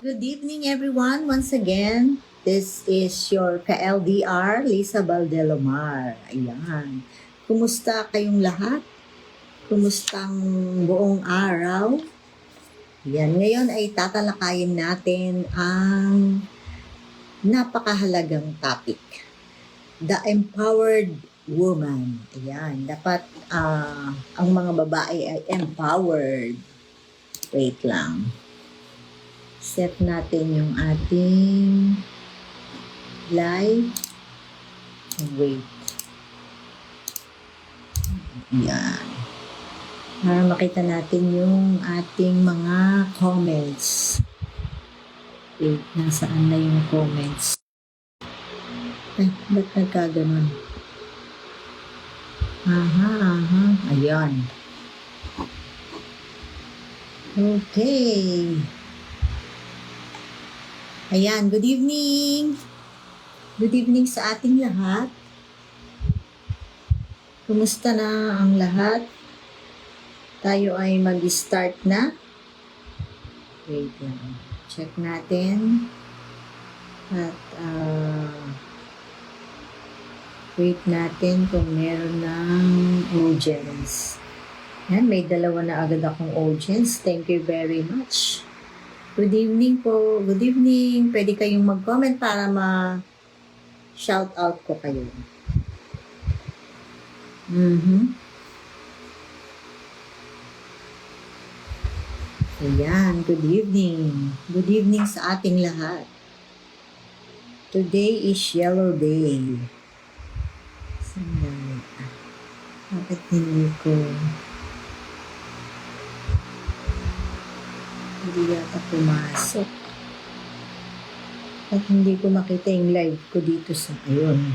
Good evening everyone. Once again, this is your ka-LDR, Lisa Baldelomar. Ayan. Kumusta kayong lahat? Kumustang buong araw? Ayan. Ngayon ay tatalakayin natin ang napakahalagang topic. The Empowered Woman. Ayan. Dapat ang mga babae ay empowered. Wait lang. Set natin yung ating live. Wait. Yan. Para makita natin yung ating mga comments. Wait, nasaan na yung comments? Ay, ba't nagkaganon? Aha. Ayan. Okay. Ayan, good evening. Good evening sa ating lahat. Kumusta na ang lahat? Tayo ay mag-start na. Wait lang. Check natin. At wait natin kung meron ng audience. Yan, may dalawa na agad akong audience. Thank you very much. Good evening po. Good evening. Pwede kayong mag-comment para ma-shout out ko kayo. Ayan. Good evening. Good evening sa ating lahat. Today is Yellow Day. Sandali. Bakit hindi ko... Hindi yata pumasok. At hindi ko makita yung live ko dito sa ayun.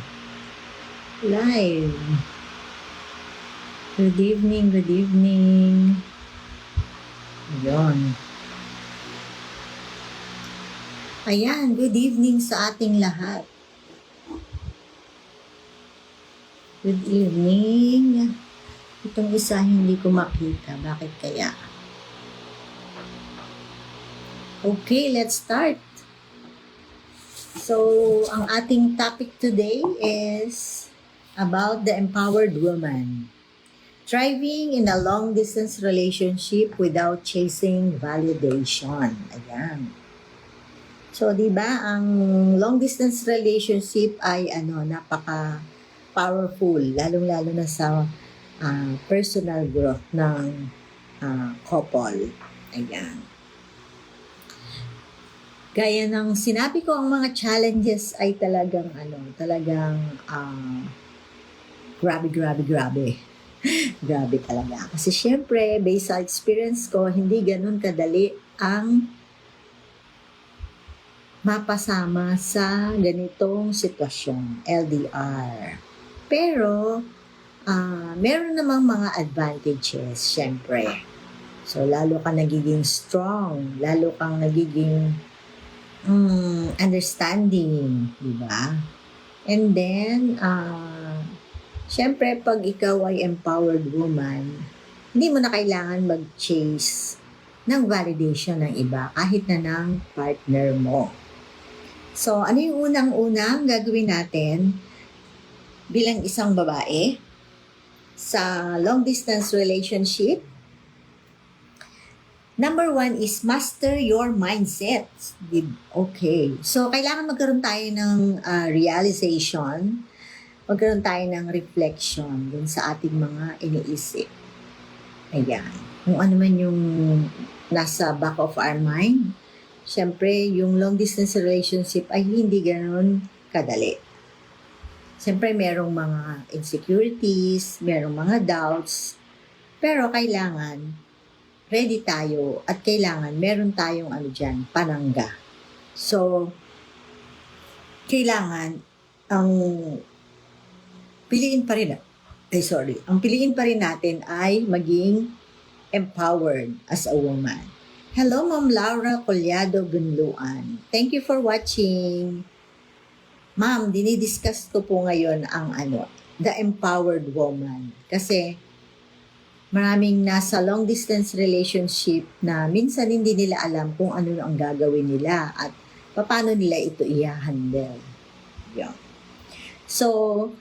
Live. Good evening, good evening. Ayun. Ayan, good evening sa ating lahat. Good evening. Itong isa hindi ko makita. Bakit kaya? Okay, let's start. So, ang ating topic today is about the empowered woman. Thriving in a long-distance relationship without chasing validation. Ayan. So, di ba, ang long-distance relationship ay napaka-powerful, lalong-lalo na sa personal growth ng couple. Ayan. Gaya ng sinabi ko, ang mga challenges ay talagang grabe. Grabe talaga. Kasi syempre, based sa experience ko, hindi ganun kadali ang mapasama sa ganitong sitwasyon, LDR. Pero, meron namang mga advantages, syempre. So, lalo ka nagiging strong, lalo kang nagiging understanding, di ba? And then, syempre, pag ikaw ay empowered woman, hindi mo na kailangan mag-chase ng validation ng iba, kahit na ng partner mo. So, ano yung unang-unang gagawin natin bilang isang babae sa long-distance relationship? Number 1 is master your mindset. Okay. So, kailangan magkaroon tayo ng realization, magkaroon tayo ng reflection dun sa ating mga iniisip. Ayan. Kung ano man yung nasa back of our mind, syempre, yung long-distance relationship ay hindi ganoon kadali. Syempre, merong mga insecurities, merong mga doubts, pero kailangan ready tayo at kailangan meron tayong panangga. So, kailangan ang piliin pa rin natin ay maging empowered as a woman. Hello, Ma'am Laura Collado Bunluan. Thank you for watching. Ma'am, dinidiscuss ko po ngayon ang the empowered woman. Kasi Maraming nasa long distance relationship na minsan hindi nila alam kung ano ang gagawin nila at paano nila ito i-handle. Yan. So,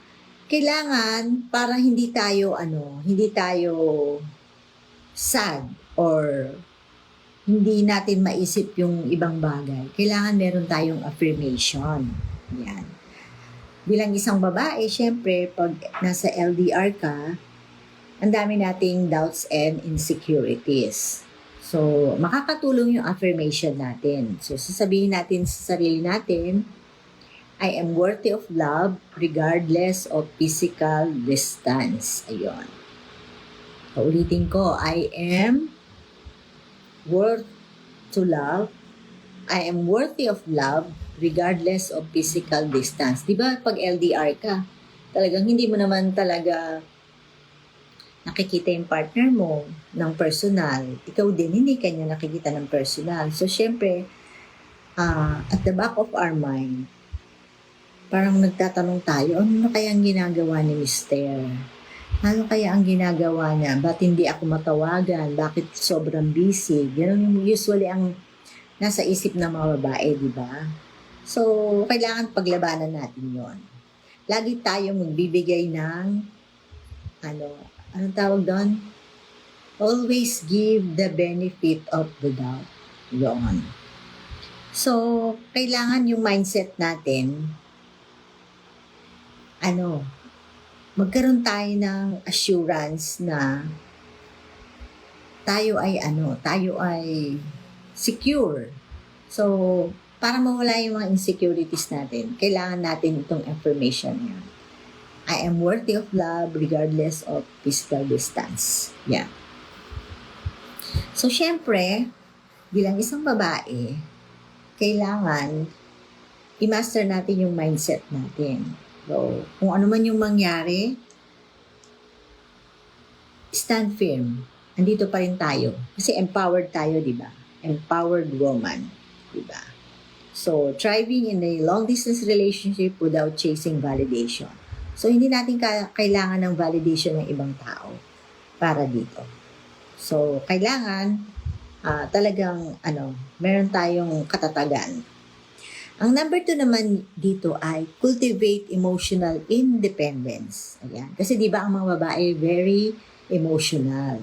kailangan para hindi tayo sad or hindi natin maisip yung ibang bagay. Kailangan meron tayong affirmation. Yan. Bilang isang babae, syempre, pag nasa LDR ka, ang dami nating doubts and insecurities. So, makakatulong yung affirmation natin. So, sasabihin natin sa sarili natin, I am worthy of love regardless of physical distance. Ayun. Paulitin ko, I am worth to love. I am worthy of love regardless of physical distance. Diba pag LDR ka, talagang hindi mo naman talaga nakikita yung partner mo ng personal. Ikaw din, hindi kanya nakikita ng personal. So, syempre, at the back of our mind, parang nagtatanong tayo, ano kaya ang ginagawa ni Mister? Ano kaya ang ginagawa niya? Ba't hindi ako matawagan? Bakit sobrang busy? Ganun yung usually ang nasa isip ng mga babae, di ba? So, kailangan paglabanan natin yon. Lagi tayong magbibigay ng, anong tawag doon? Always give the benefit of the doubt. Yun. So, kailangan yung mindset natin, magkaroon tayo ng assurance na tayo ay secure. So, para mawala yung mga insecurities natin, kailangan natin itong affirmation niya. I am worthy of love regardless of physical distance. Yeah. So, syempre, bilang isang babae, kailangan i-master natin yung mindset natin. So, kung ano man yung mangyari, stand firm. Andito pa rin tayo. Kasi empowered tayo, di ba? Empowered woman. Di ba? So, thriving in a long-distance relationship without chasing validation. So, hindi natin kailangan ng validation ng ibang tao para dito. So, kailangan talagang, meron tayong katatagan. Ang number 2 naman dito ay cultivate emotional independence. Ayan. Kasi di ba ang mga babae very emotional.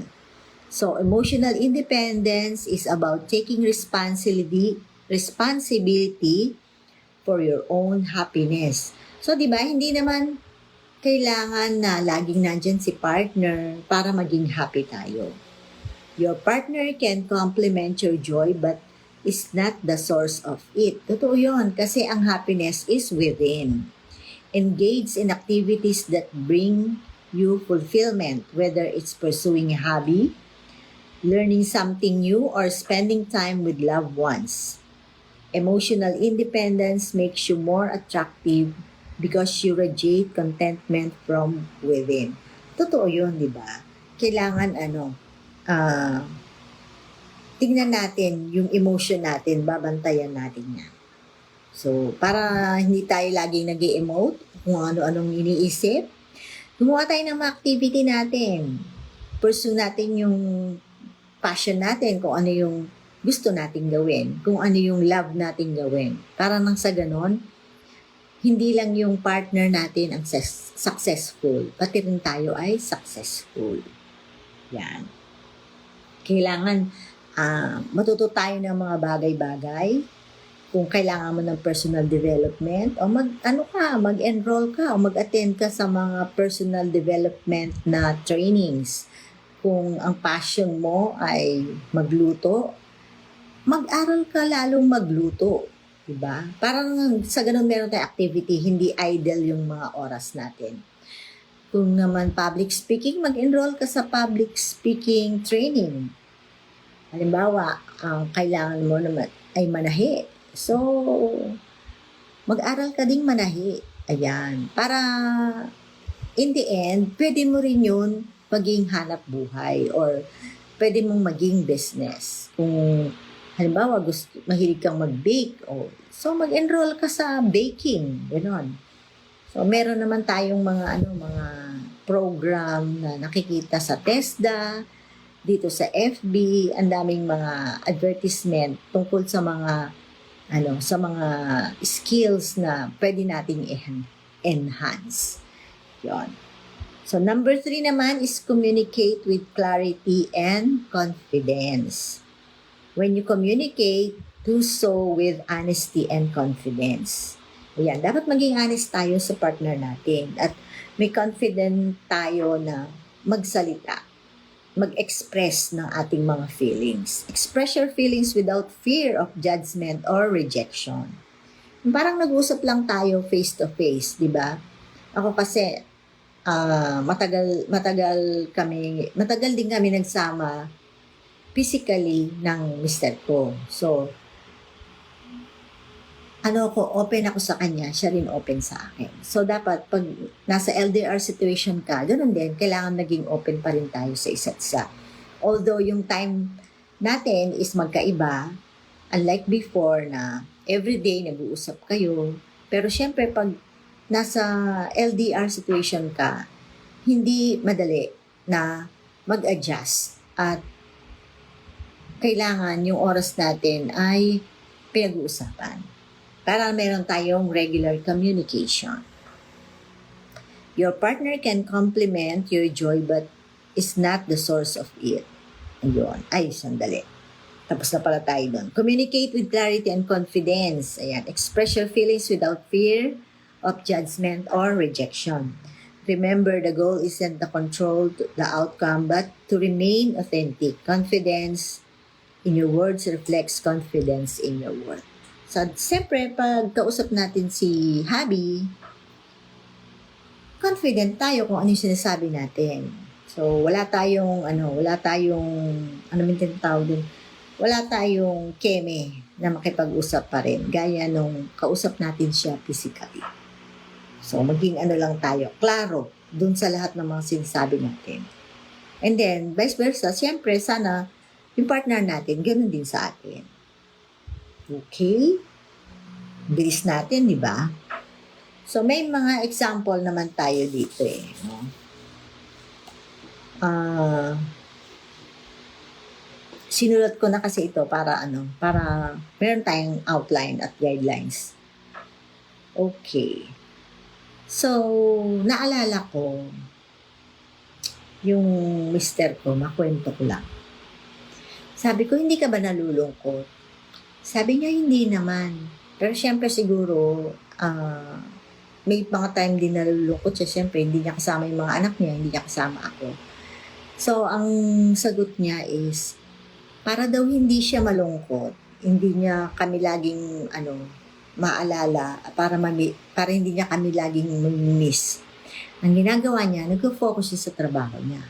So, emotional independence is about taking responsibility for your own happiness. So, di ba, hindi naman kailangan na laging nandyan si partner para maging happy tayo. Your partner can complement your joy but is not the source of it. Totoo yun, kasi ang happiness is within. Engage in activities that bring you fulfillment, whether it's pursuing a hobby, learning something new, or spending time with loved ones. Emotional independence makes you more attractive because you radiate contentment from within. Totoo yun, di ba? Kailangan tingnan natin yung emotion natin, babantayan natin yan. So, para hindi tayo laging nag-emote, kung ano-anong iniisip, gumawa tayo ng mga activity natin. Pursue natin yung passion natin, kung ano yung gusto natin gawin, kung ano yung love natin gawin. Para nang sa ganon, hindi lang yung partner natin ang successful, pati rin tayo ay successful. Yan. Kailangan matuto tayo ng mga bagay-bagay. Kung kailangan mo ng personal development, o mag-enroll ka, o mag-attend ka sa mga personal development na trainings. Kung ang passion mo ay magluto, mag-aral ka lalong magluto. Diba? Parang sa ganun meron tayong activity, hindi idle yung mga oras natin. Kung naman public speaking, mag-enroll ka sa public speaking training. Halimbawa, ang kailangan mo naman ay manahi. So, mag-aral ka ding manahi. Ayan. Para, in the end, pwede mo rin yun maging hanap buhay or pwede mong maging business. Kung, halimbawa, mahilig kang mag-bake, so mag-enroll ka sa baking. Ganon. So, meron naman tayong mga program na nakikita sa TESDA, dito sa FB, ang daming mga advertisement tungkol sa mga sa mga skills na pwede nating enhance. Yon. So, number 3 naman is communicate with clarity and confidence. When you communicate, do so with honesty and confidence. Ayan, dapat maging honest tayo sa partner natin at may confident tayo na magsalita, mag-express ng ating mga feelings. Express your feelings without fear of judgment or rejection. Parang nag-usap lang tayo face to face, di ba? Ako kasi, matagal din kami nagsama physically ng mister ko. So, open ako sa kanya, siya rin open sa akin. So, dapat pag nasa LDR situation ka, ganun din, kailangan naging open pa rin tayo sa isa't isa. Although, yung time natin is magkaiba, unlike before na everyday nag-uusap kayo, pero syempre, pag nasa LDR situation ka, hindi madali na mag-adjust at kailangan yung oras natin ay pinag-uusapan para meron tayong regular communication. Your partner can complement your joy but is not the source of it. Ayun. Ay, sandali. Tapos na pala tayo doon. Communicate with clarity and confidence. Ayan. Express your feelings without fear of judgment or rejection. Remember, the goal isn't to control the outcome, but to remain authentic. Confidence in your words reflects confidence in your work. So, siyempre, pag kausap natin si Habi, confident tayo kung ano yung sinasabi natin. So, wala tayong keme na makipag-usap pa rin, gaya nung kausap natin siya physically. So, maging lang tayo, klaro, dun sa lahat ng mga sinasabi natin. And then, vice versa, siyempre, sana, yung partner natin, ganun din sa atin. Okay? Bilis natin, di ba? So, may mga example naman tayo dito eh. No? Sinulat ko na kasi ito para meron tayong outline at guidelines. Okay. So, naalala ko, yung mister ko, makwento ko lang. Sabi ko, hindi ka ba nalulungkot? Sabi niya, hindi naman. Pero syempre siguro, may mga time din nalulungkot siya. Syempre, hindi niya kasama yung mga anak niya, hindi niya kasama ako. So, ang sagot niya is, para daw hindi siya malungkot, hindi niya kami laging, maalala, para hindi niya kami laging miss. Ang ginagawa niya, nag-focus siya sa trabaho niya.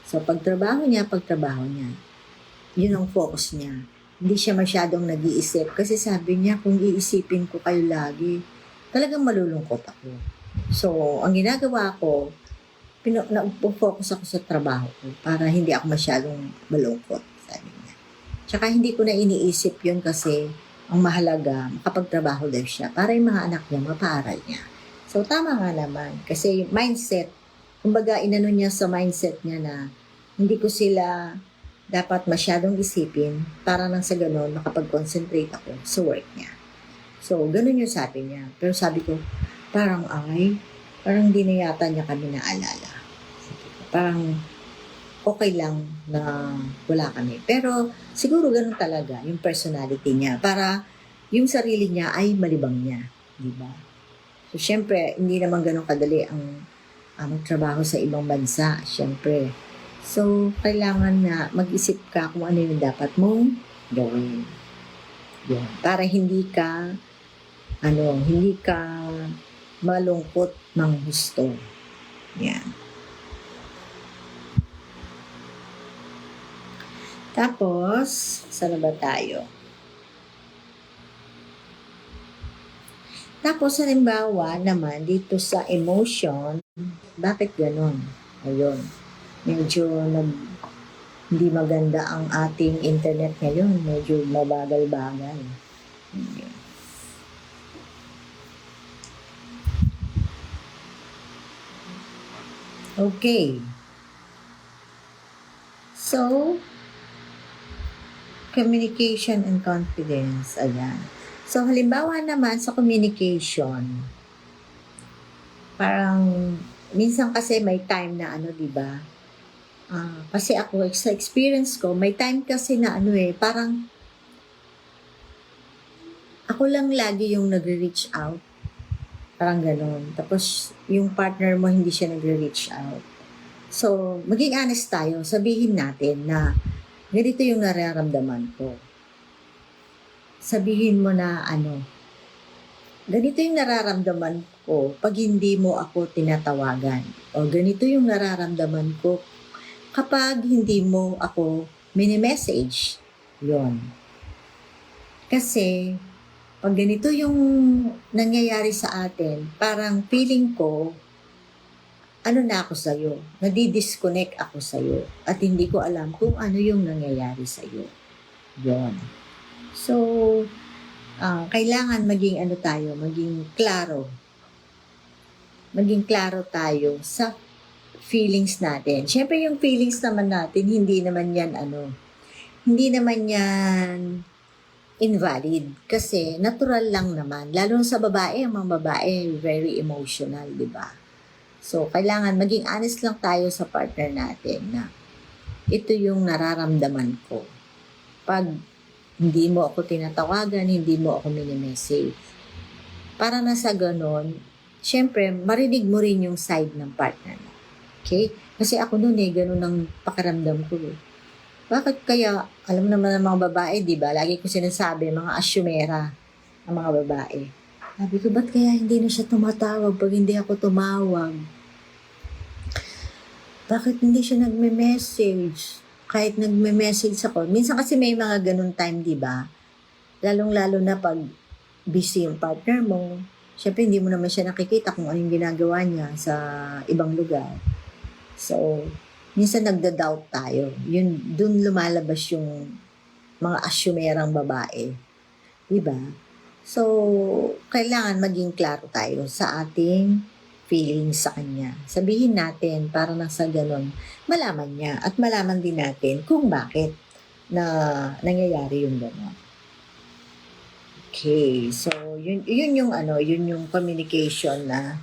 So, pagtrabaho niya, yun ang focus niya. Hindi siya masyadong nag-iisip. Kasi sabi niya, kung iisipin ko kayo lagi, talagang malulungkot ako. So, ang ginagawa ko, focus ako sa trabaho ko para hindi ako masyadong malungkot, sabi niya. Tsaka hindi ko na iniisip yun kasi ang mahalaga, makapagtrabaho daw siya para yung mga anak niya, mapaaral niya. So, tama nga naman. Kasi mindset, kumbaga inano niya sa mindset niya na hindi ko sila dapat masyadong isipin para nang sa ganun makapag-concentrate ako sa work niya. So, ganun yung sabi niya. Pero sabi ko, parang di na yata niya kami naalala. Parang okay lang na wala kami. Pero siguro ganun talaga yung personality niya para yung sarili niya ay malibang niya. Diba? So, syempre, hindi naman ganun kadali ang magtrabaho sa ibang bansa. Syempre. So, kailangan na mag-isip ka kung ano yung dapat mong gawin. Yun. Para hindi ka malungkot ng gusto. Yan. Tapos, saan ba tayo? Tapos, halimbawa naman, dito sa emotion, bakit ganon? Ayun. Medyo hindi maganda ang ating internet ngayon. Medyo mabagal-bagal. Ayun. Okay. So, communication and confidence. Ayan. So, halimbawa naman sa communication, parang minsan kasi may time na ano, di ba? Kasi ako, sa experience ko, may time kasi na ano parang ako lang lagi yung nagre-reach out. Parang ganun. Tapos, yung partner mo, hindi siya nagre-reach out. So, maging honest tayo. Sabihin natin na ganito yung nararamdaman ko. Sabihin mo na ano, ganito yung nararamdaman ko pag hindi mo ako tinatawagan. O ganito yung nararamdaman ko kapag hindi mo ako mini-message. Yun. Kasi, pag ganito yung nangyayari sa atin, parang feeling ko, ano na ako sa'yo, nadi-disconnect ako sa'yo, at hindi ko alam kung ano yung nangyayari sa'yo. Yun. So, kailangan maging ano tayo, maging klaro. Maging klaro tayo sa feelings natin. Siyempre yung feelings naman natin, hindi naman yan invalid. Kasi natural lang naman. Lalo sa babae, ang mga babae, very emotional, di ba? So, kailangan maging honest lang tayo sa partner natin na ito yung nararamdaman ko. Pag hindi mo ako tinatawagan, hindi mo ako mini-message. Para na sa ganon, syempre, marinig mo rin yung side ng partner mo. Okay? Kasi ako noon ganun ang pakiramdam ko. Bakit kaya, alam naman ng mga babae, di ba? Lagi ko sinasabi, mga asyumera ang mga babae. Sabi ko, ba't kaya hindi na siya tumatawag pag hindi ako tumawag? Bakit hindi siya nagme-message? Kahit nagme-message ako. Minsan kasi may mga ganun time, di ba? Lalong-lalo na pag busy yung partner mo. Siyempre, hindi mo naman siya nakikita kung anong ginagawa niya sa ibang lugar. So, minsan nagda-doubt tayo. Yun, dun lumalabas yung mga asyumerang babae. Diba? So, kailangan maging klaro tayo sa ating feelings sa kanya. Sabihin natin para nang sa ganun, malaman niya at malaman din natin kung bakit na nangyayari yung gano'n. Okay, so yun yung communication na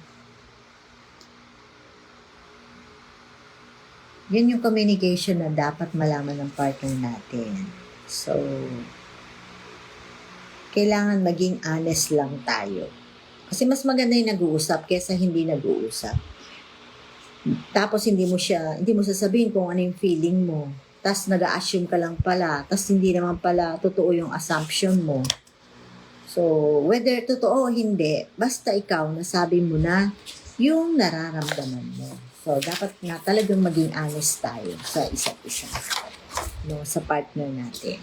yun yung communication na dapat malaman ng partner natin. So, kailangan maging honest lang tayo. Kasi mas maganda yung nag-uusap kaysa hindi nag-uusap. Tapos hindi mo sasabihin kung ano yung feeling mo. Tapos nag-a-assume ka lang pala. Tapos hindi naman pala totoo yung assumption mo. So, whether totoo o hindi, basta ikaw nasabi mo na yung nararamdaman mo. So, dapat nga talagang maging honest tayo sa isa't isa. No, sa partner natin.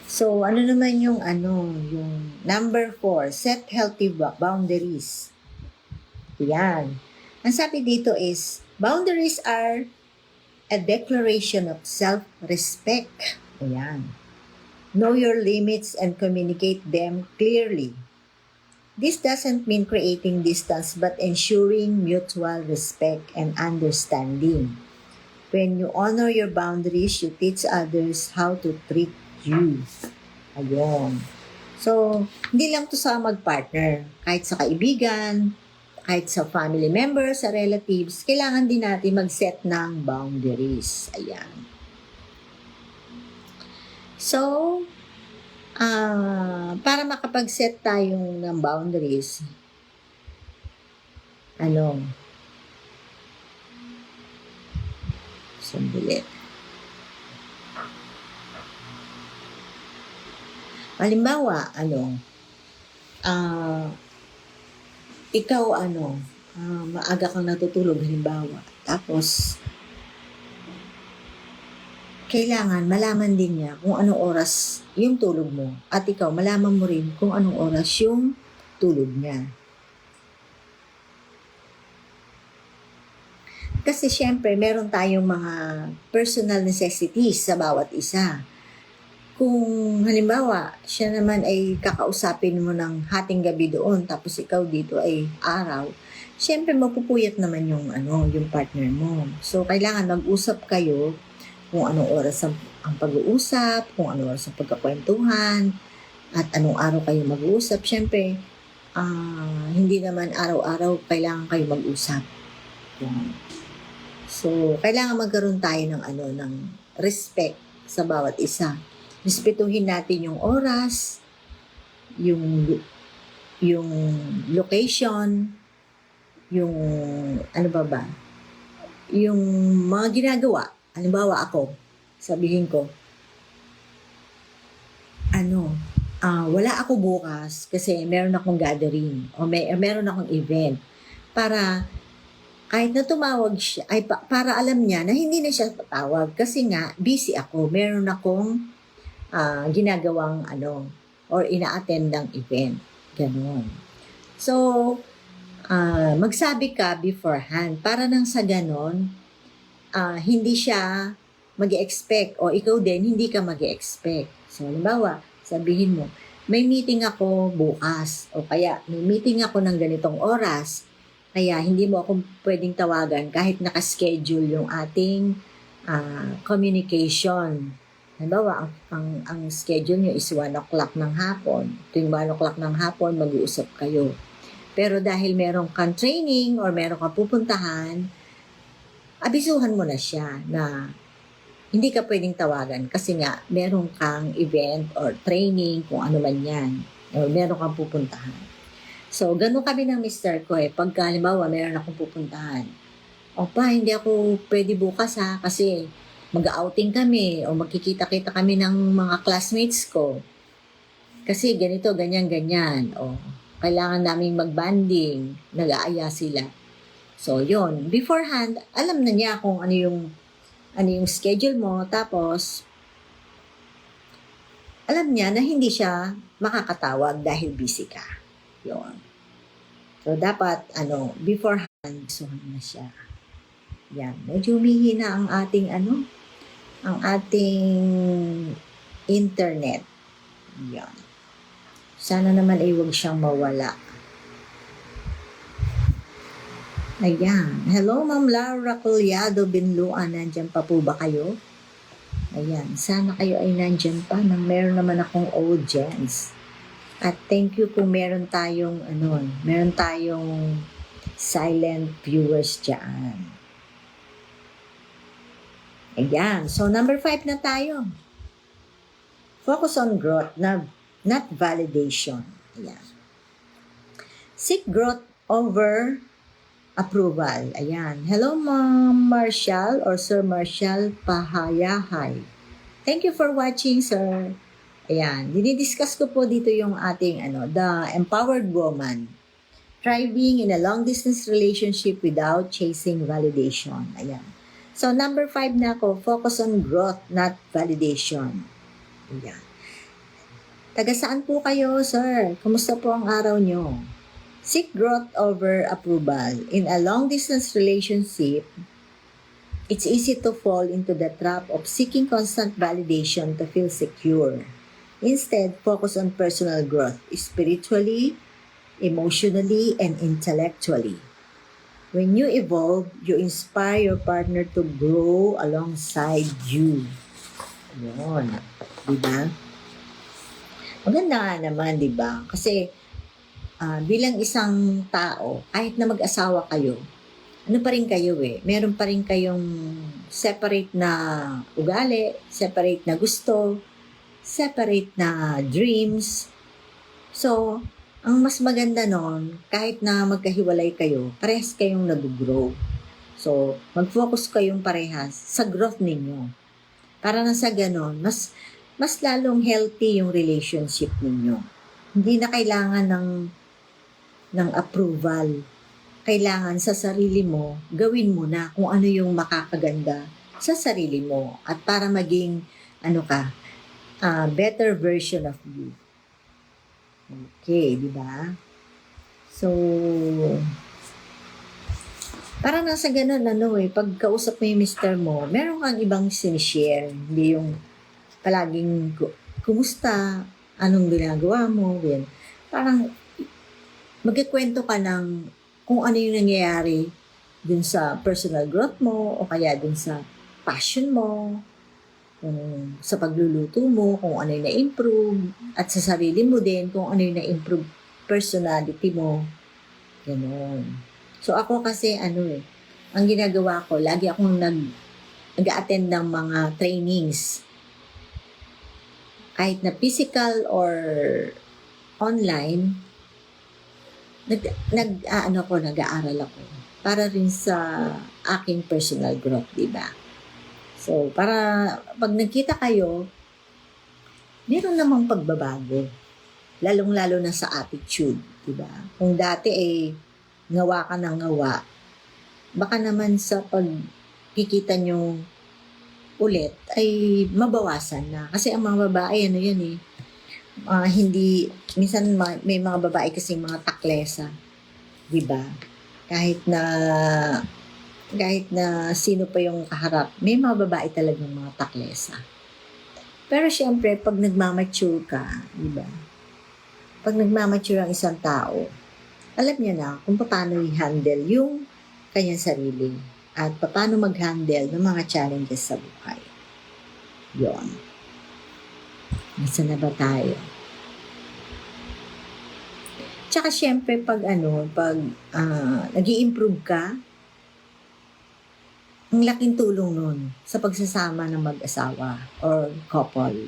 So, ano naman yung number 4, set healthy boundaries. Yan. Ang sabi dito is, boundaries are a declaration of self-respect. Ayan. Know your limits and communicate them clearly. This doesn't mean creating distance but ensuring mutual respect and understanding. When you honor your boundaries, you teach others how to treat you. Ayun. So, hindi lang to sa mag-partner. Kahit sa kaibigan, kahit sa family members, sa relatives, kailangan din natin mag-set ng boundaries. Ayan. So, para makapag-set tayo ng boundaries, sandali. Halimbawa, ikaw maaga kang natutulog halimbawa. Tapos, kailangan malaman din niya kung anong oras yung tulog mo. At ikaw, malaman mo rin kung anong oras yung tulog niya. Kasi syempre, meron tayong mga personal necessities sa bawat isa. Kung halimbawa, siya naman ay kakausapin mo ng hating gabi doon, tapos ikaw dito ay araw, syempre mapupuyat naman yung partner mo. So, kailangan mag-usap kayo kung anong oras ang pag-uusap, kung anong oras ang pagkakwentuhan, at anong araw kayo mag-uusap. Syempre, hindi naman araw-araw kailangan kayo mag-usap. Yan. So, kailangan magkaroon tayo ng respect sa bawat isa. Respetuhin natin yung oras, yung location, yung yung mga ginagawa. Halimbawa ako, sabihin ko, wala ako bukas kasi meron akong gathering o meron akong event para kahit na tumawag siya, para alam niya na hindi na siya tatawag kasi nga busy ako, meron akong ginagawang or ina-attend ng event. Ganon. So, magsabi ka beforehand para nang sa ganon, hindi siya mag-expect o ikaw din hindi ka mag-expect. So, halimbawa, sabihin mo, may meeting ako bukas o kaya may meeting ako ng ganitong oras, kaya hindi mo ako pwedeng tawagan kahit nakaschedule yung ating communication. Halimbawa, ang schedule nyo is 1 o'clock ng hapon. Tuwing 1 o'clock ng hapon, mag-uusap kayo. Pero dahil meron kang training or meron kang pupuntahan, abisuhan mo na siya na hindi ka pwedeng tawagan kasi nga meron kang event or training kung ano man yan. O meron kang pupuntahan. So, ganun kami ng mister ko Pagka, halimbawa, meron akong pupuntahan. Opa, hindi ako pwede bukas kasi mag-outing kami o magkikita-kita kami ng mga classmates ko. Kasi ganito, ganyan. O, kailangan naming mag-banding. Nag-aaya sila. So, yon beforehand, alam na niya kung ano yung schedule mo. Tapos, alam niya na hindi siya makakatawag dahil busy ka. Yon. So, dapat, beforehand, suhan na siya. Yan. Medyo humihina ang ating internet. Yan. Sana naman ay huwag siyang mawala. Ayan. Hello, Ma'am Laura Collado Binluan. Nandyan pa po ba kayo? Ayan. Sana kayo ay nandyan pa nang meron naman akong audience. At thank you kung meron tayong silent viewers dyan. Ayan. So, number 5 na tayo. Focus on growth, not validation. Ayan. Seek growth over approval. Ayan. Hello, Ma'am Marshall or Sir Marshall Pahayahay. Thank you for watching, sir. Ayan. Dinidiscuss ko po dito yung ating, the empowered woman. Thriving in a long-distance relationship without chasing validation. Ayan. So, number 5 na ako, focus on growth, not validation. Ayan. Taga saan po kayo, sir? Kumusta po ang araw nyo? Seek growth over approval. In a long-distance relationship, it's easy to fall into the trap of seeking constant validation to feel secure. Instead, focus on personal growth, spiritually, emotionally, and intellectually. When you evolve, you inspire your partner to grow alongside you. Yun. Diba? Maganda nga naman, diba? Kasi, bilang isang tao, kahit na mag-asawa kayo, ano pa rin kayo meron pa rin kayong separate na ugali, separate na gusto, separate na dreams. So, ang mas maganda nun, kahit na magkahiwalay kayo, parehas kayong nag-grow. So, mag-focus kayong parehas sa growth ninyo. Para na sa ganon, mas lalong healthy yung relationship ninyo. Hindi na kailangan ng approval. Kailangan sa sarili mo, gawin mo na kung ano yung makakaganda sa sarili mo. At para maging, better version of you. Okay, di ba? So, para nasa ganun, pag kausap mo yung mister mo, meron kang ibang sinishare. Hindi yung palaging, kumusta, anong ginagawa mo, yan. Parang, magkikwento ka ng kung ano yung nangyayari dun sa personal growth mo o kaya dun sa passion mo, kung sa pagluluto mo, kung ano yung na-improve, at sa sarili mo din, kung ano yung na-improve personality mo. Ganon. So ako kasi ang ginagawa ko, lagi akong nag-attend ng mga trainings. Kahit na physical or online, nag-aaral ako para rin sa aking personal growth, di ba? So, para pag nagkita kayo, meron namang pagbabago. Lalong-lalo na sa attitude, di ba? Kung dati ngawa ka ng ngawa, baka naman sa pagkikita nyo ulit ay mabawasan na. Kasi ang mga babae, hindi, minsan may mga babae kasi mga taklesa, di ba? Kahit na sino pa yung kaharap, may mga babae talagang mga taklesa. Pero syempre, pag nagmamature ka, di ba? Pag nagmamature ang isang tao, alam niya na kung paano i-handle yung kanyang sarili at paano mag-handle ng mga challenges sa buhay. Yun. Nasaan na ba tayo? Tsaka syempre, pag nag-i-improve ka, ang laking tulong nun sa pagsasama ng mag-asawa or couple.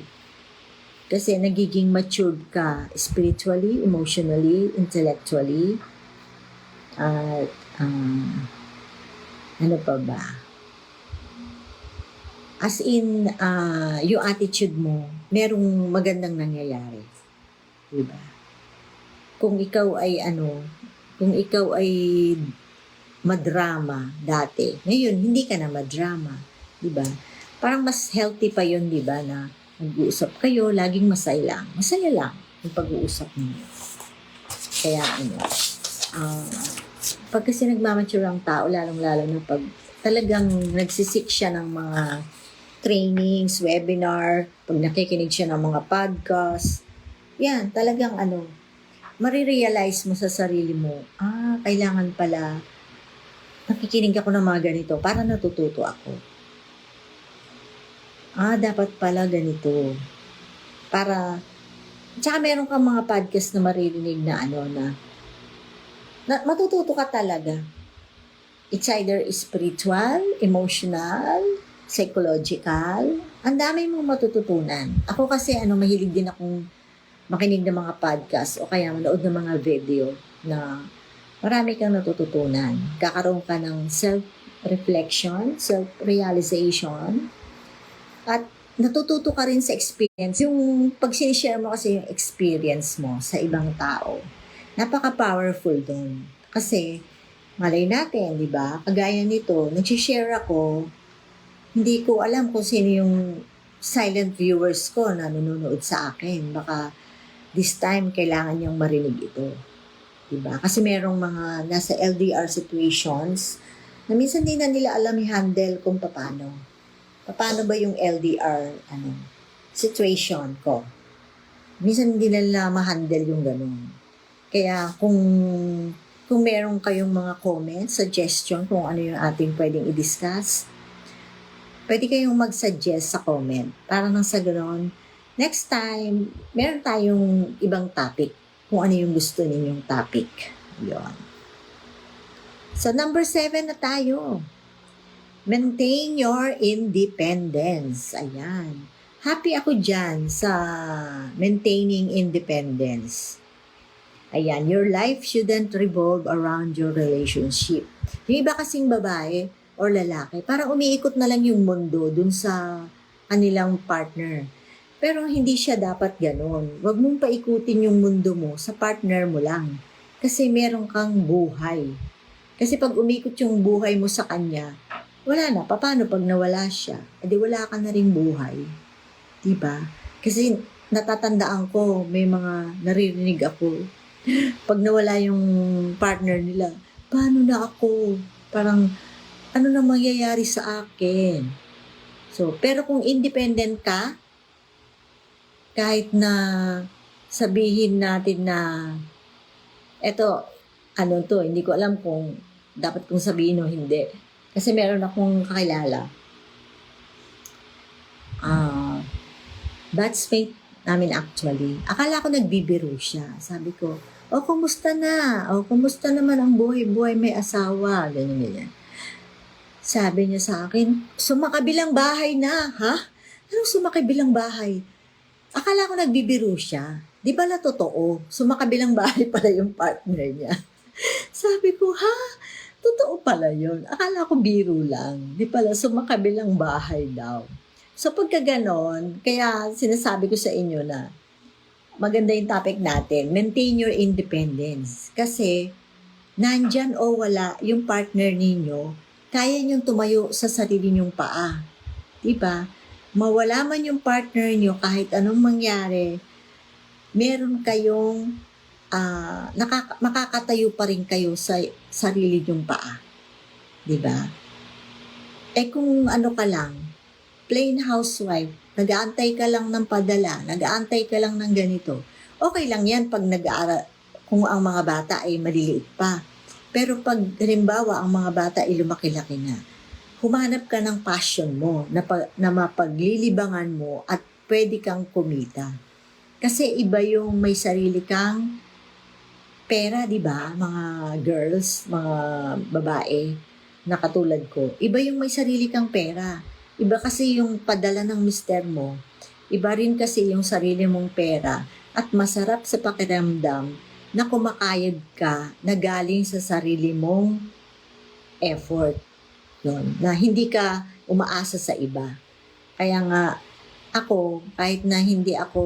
Kasi nagiging matured ka spiritually, emotionally, intellectually, at ano pa ba? As in, yung attitude mo, merong magandang nangyayari. Diba? Kung ikaw ay madrama dati. Ngayon, hindi ka na madrama. Diba? Parang mas healthy pa yun, diba, na nag-uusap kayo, laging masaya lang. Masaya lang yung pag-uusap niyo. Kaya pag kasi nagmamature ang tao, lalong-lalo na pag talagang nagsisik siya ng mga trainings, webinar, pag nakikinig siya ng mga podcast, yan, talagang marirealize mo sa sarili mo, kailangan pala nakikinig ako ng mga ganito para natututo ako. Dapat pala ganito. Tsaka meron kang mga podcast na maririnig na matututo ka talaga. It's either spiritual, emotional, psychological. Ang dami mong matututunan. Ako kasi mahilig din akong makinig ng mga podcast o kaya manood ng mga video na marami kang natututunan. Kakaroon ka ng self-reflection, self-realization, at natututo ka rin sa experience. Yung pag sinishare mo kasi yung experience mo sa ibang tao, napaka-powerful dun. Kasi, malay natin, di ba? Kagaya nito, nag-share ako, hindi ko alam kung sino yung silent viewers ko na nanonood sa akin. Baka this time, kailangan niyang marinig ito. Diba? Kasi merong mga nasa LDR situations na minsan din na nila alam i-handle kung paano. Paano ba yung LDR situation ko. Minsan hindi nila ma-handle yung ganun. Kaya kung meron kayong mga comments, suggestion kung ano yung ating pwedeng i-discuss, pwede kayong mag-suggest sa comment. Para nang sa ganun, next time, meron tayong ibang topic kung ano yung gusto ninyong topic. Yun. So, number 7 na tayo. Maintain your independence. Ayan. Happy ako dyan sa maintaining independence. Ayan. Your life shouldn't revolve around your relationship. Yung iba kasing babae or lalaki, parang umiikot na lang yung mundo dun sa kanilang partner. Pero hindi siya dapat ganon. Huwag mong paikutin yung mundo mo sa partner mo lang. Kasi meron kang buhay. Kasi pag umikot yung buhay mo sa kanya, wala na. Paano pag nawala siya? Edi wala ka na rin buhay. Diba? Kasi natatandaan ko, may mga naririnig ako. Pag nawala yung partner nila, paano na ako? Parang, ano na mangyayari sa akin? So, pero kung independent ka, kahit na sabihin natin na eto, ano to, hindi ko alam kung dapat kong sabihin o hindi. Kasi meron akong kakilala. Batchmate namin actually. Akala ko nagbibiro siya. Sabi ko, kumusta na? Kumusta naman ang buhay-buhay, may asawa? Ganyan. Sabi niya sa akin, sumakabilang bahay na, ha? Anong sumakabilang bahay? Akala ko nagbibiro siya. Di ba na totoo? Sumakabilang bahay pala yung partner niya. Sabi ko, ha? Totoo pala yun. Akala ko biro lang. Di pala, sumakabilang bahay daw. So pagka ganon, kaya sinasabi ko sa inyo na maganda yung topic natin, maintain your independence. Kasi nandyan o wala yung partner ninyo, kaya niyong tumayo sa sarili niyong paa. Diba? Mawala man yung partner niyo kahit anong mangyari, meron kayong makakatayo pa rin kayo sa sarili niyong paa. Diba? Kung ano ka lang, plain housewife, nag-aantay ka lang ng padala, nag-aantay ka lang ng ganito. Okay lang yan pag nag-aaral, kung ang mga bata ay maliliit pa. Pero pag halimbawa ang mga bata ay lumaki-laki na, humanap ka ng passion mo na mapaglilibangan mo at pwede kang kumita. Kasi iba yung may sarili kang pera, di ba? Mga girls, mga babae na katulad ko. Iba yung may sarili kang pera. Iba kasi yung padala ng mister mo. Iba rin kasi yung sarili mong pera. At masarap sa pakiramdam na kumakayod ka na galing sa sarili mong effort. Yun, na hindi ka umaasa sa iba. Kaya nga, ako, kahit na hindi ako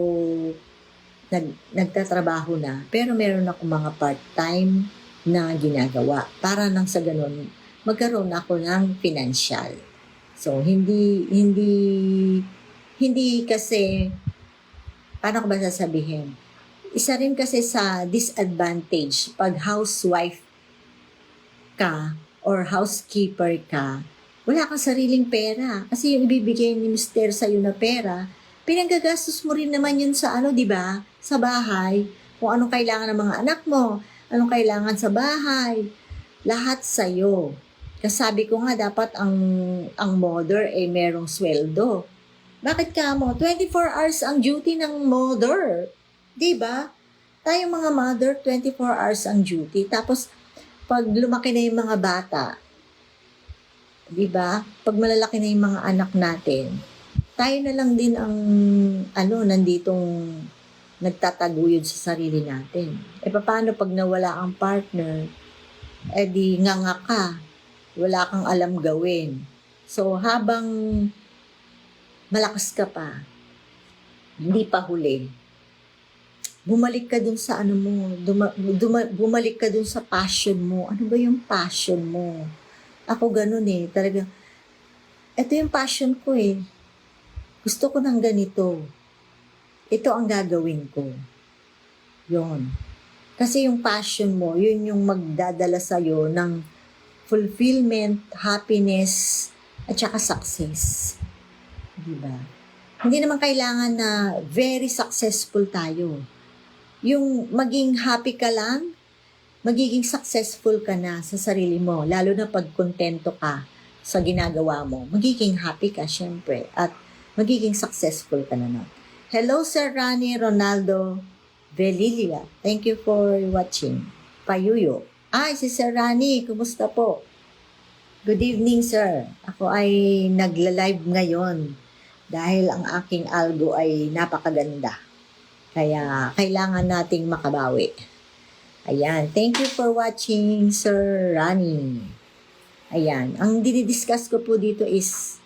nagtatrabaho na, pero meron ako mga part-time na ginagawa. Para nang sa ganun, magkaroon ako ng financial. So, hindi kasi, paano ko ba sasabihin? Isa rin kasi sa disadvantage pag housewife ka or housekeeper ka, wala kang sariling pera. Kasi yung ibibigay ni mister sa'yo na pera, pinanggagastos mo rin naman yun sa di ba? Sa bahay. Kung anong kailangan ng mga anak mo, anong kailangan sa bahay, lahat sa'yo. Kasi sabi ko nga, dapat ang mother ay merong sweldo. Bakit ka mo? 24 hours ang duty ng mother. Diba? Tayong mga mother, 24 hours ang duty. Tapos, pag lumaki na yung mga bata, diba? Pag malalaki na yung mga anak natin, tayo na lang din ang, nanditong nagtataguyod sa sarili natin. Paano pag nawala ang partner, di nganga ka. Wala kang alam gawin. So, habang malakas ka pa, hindi pa huli, bumalik ka dun sa bumalik ka dun sa passion mo. Ano ba yung passion mo? Ako ganun talaga. Ito yung passion ko Gusto ko ng ganito. Ito ang gagawin ko. Yun. Kasi yung passion mo, yun yung magdadala sa'yo ng fulfillment, happiness, at saka success. Diba? Hindi naman kailangan na very successful tayo. Yung maging happy ka lang, magiging successful ka na sa sarili mo. Lalo na pag kontento ka sa ginagawa mo. Magiging happy ka, syempre. At magiging successful ka na. Hello, Sir Rani Ronaldo Velilia. Thank you for watching. Payuyo. Si Sir Rani, kumusta po? Good evening, sir. Ako ay nagla-live ngayon dahil ang aking algo ay napakaganda. Kaya kailangan nating makabawi. Ayan. Thank you for watching, Sir Rani. Ayan. Ang dinidiscuss ko po dito is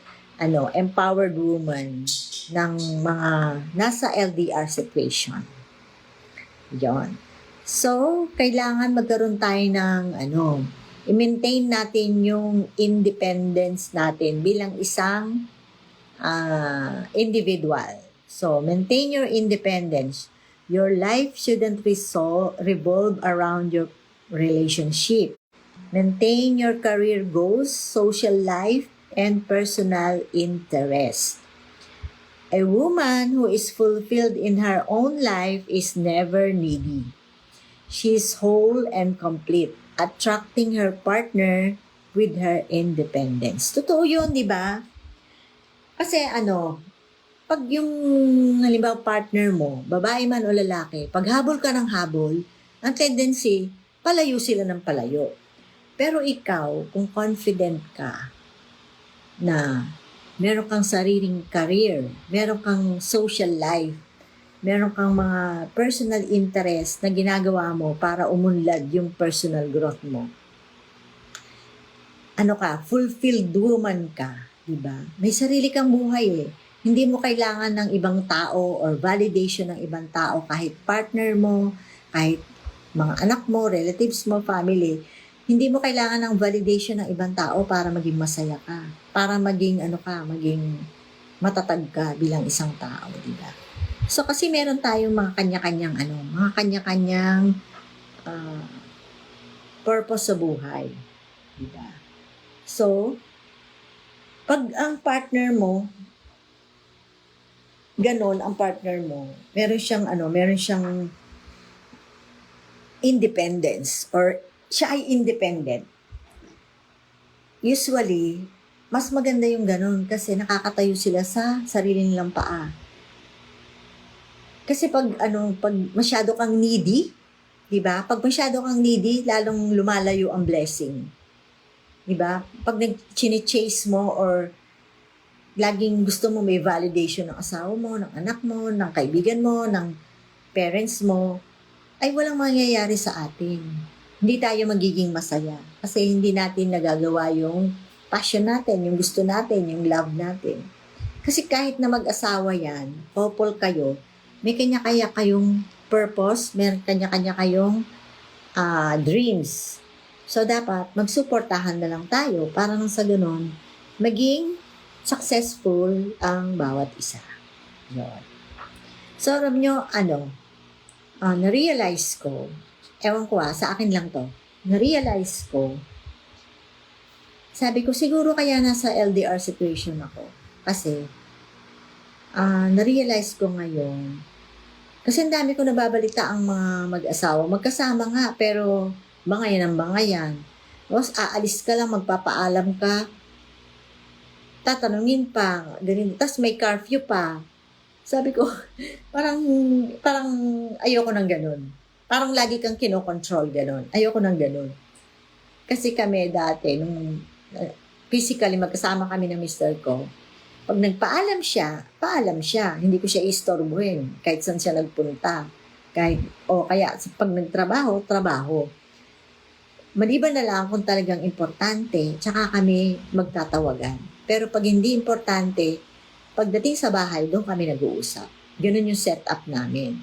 empowered woman ng mga nasa LDR situation. Yon. So, kailangan magkaroon tayo ng i-maintain natin yung independence natin bilang isang individual. So, maintain your independence. Your life shouldn't revolve around your relationship. Maintain your career goals, social life, and personal interest. A woman who is fulfilled in her own life is never needy. She's whole and complete, attracting her partner with her independence. Totoo yun, di ba? Kasi pag yung halimbawa partner mo, babae man o lalaki, pag habol ka ng habol, ang tendency, palayo sila ng palayo. Pero ikaw, kung confident ka na meron kang sariling career, meron kang social life, meron kang mga personal interest na ginagawa mo para umunlad yung personal growth mo. Fulfilled woman ka, di ba? May sarili kang buhay eh. Hindi mo kailangan ng ibang tao or validation ng ibang tao, kahit partner mo, kahit mga anak mo, relatives mo, family. Hindi mo kailangan ng validation ng ibang tao para maging masaya ka. Para maging maging matatag ka bilang isang tao, di ba? So kasi meron tayong mga kanya-kanyang purpose sa buhay, di ba? So, pag ang partner mo meron siyang independence or siya ay independent. Usually, mas maganda yung ganun kasi nakakatayo sila sa sarili nilang paa. Kasi pag masyado kang needy, 'di ba? Pag masyado kang needy, lalong lumalayo ang blessing. 'Di ba? Pag nag-chase mo or laging gusto mo may validation ng asawa mo, ng anak mo, ng kaibigan mo, ng parents mo, ay walang mangyayari sa atin. Hindi tayo magiging masaya kasi hindi natin nagagawa yung passion natin, yung gusto natin, yung love natin. Kasi kahit na mag-asawa yan, couple kayo, may kanya-kanya kayong purpose, may kanya-kanya kayong dreams. So, dapat magsuportahan na lang tayo para nang sa ganun, maging successful ang bawat isa. Yun. So, alam nyo, na-realize ko, ewan ko sa akin lang to, na-realize ko, sabi ko, siguro kaya nasa LDR situation ako. Kasi, na-realize ko ngayon, kasi ang dami ko nababalita ang mga mag-asawa, magkasama nga, pero bangayan ang bangayan. Tapos, aalis ka lang, magpapaalam ka, tatanungin pa, ganun. Tapos may curfew pa. Sabi ko, parang ayoko ng ganun. Parang lagi kang kinokontrol, ganun. Ayoko ng ganun. Kasi kami dati, nung physically magkasama kami ng mister ko, pag nagpaalam siya, paalam siya. Hindi ko siya istorbuhin kahit saan siya nagpunta. Kaya pag nagtrabaho, trabaho. Maliban na lang kung talagang importante, tsaka kami magtatawagan. Pero pag hindi importante, pagdating sa bahay, doon kami nag-uusap. Ganun yung setup namin.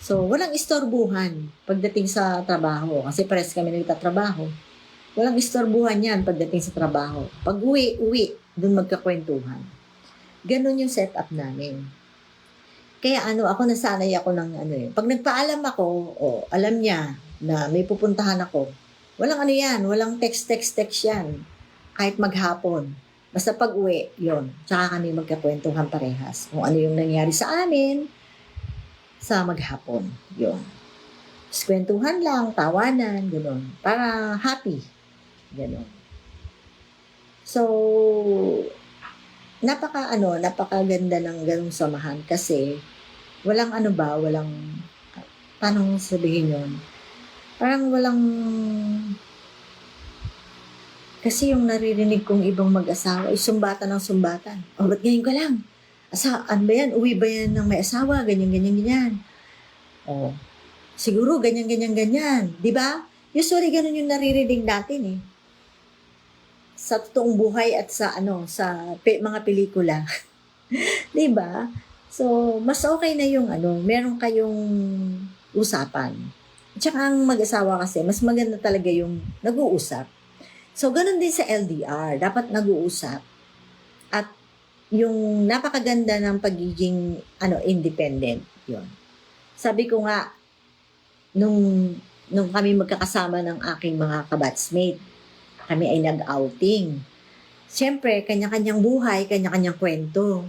So, walang istorbuhan pagdating sa trabaho. Kasi pares kami nagtatrabaho. Walang istorbuhan yan pagdating sa trabaho. Pag uwi, doon magkakwentuhan. Ganun yung setup namin. Kaya ako nasanay ako ng Pag nagpaalam ako, alam niya na may pupuntahan ako. Walang walang text yan. Kahit maghapon. Basta pag uwi, yun. Tsaka kami magkakwentuhan parehas. Kung ano yung nangyari sa amin sa maghapon. Yun. Tapos kwentuhan lang, tawanan, gano'n. Para happy. Gano'n. So, napakaganda ng ganung samahan kasi walang paano sabihin yun? Parang walang. Kasi yung naririnig kong ibang mag-asawa ay sumbatan ng sumbatan. Ba't ganyan ka lang? Ano ba yan? Uwi ba yan ng may asawa? Ganyan. Siguro ganyan. Di ba? Usually ganun yung naririnig natin eh. Sa totoong buhay at sa mga pelikula. Di ba? So, mas okay na yung meron kayong usapan. Tsaka ang mag-asawa kasi, mas maganda talaga yung nag-uusap. So, ganun din sa LDR. Dapat nag-uusap. At yung napakaganda ng pagiging independent. Yun. Sabi ko nga, nung kami magkakasama ng aking mga kabatsmate, kami ay nag-outing. Siyempre, kanya-kanyang buhay, kanya-kanyang kwento.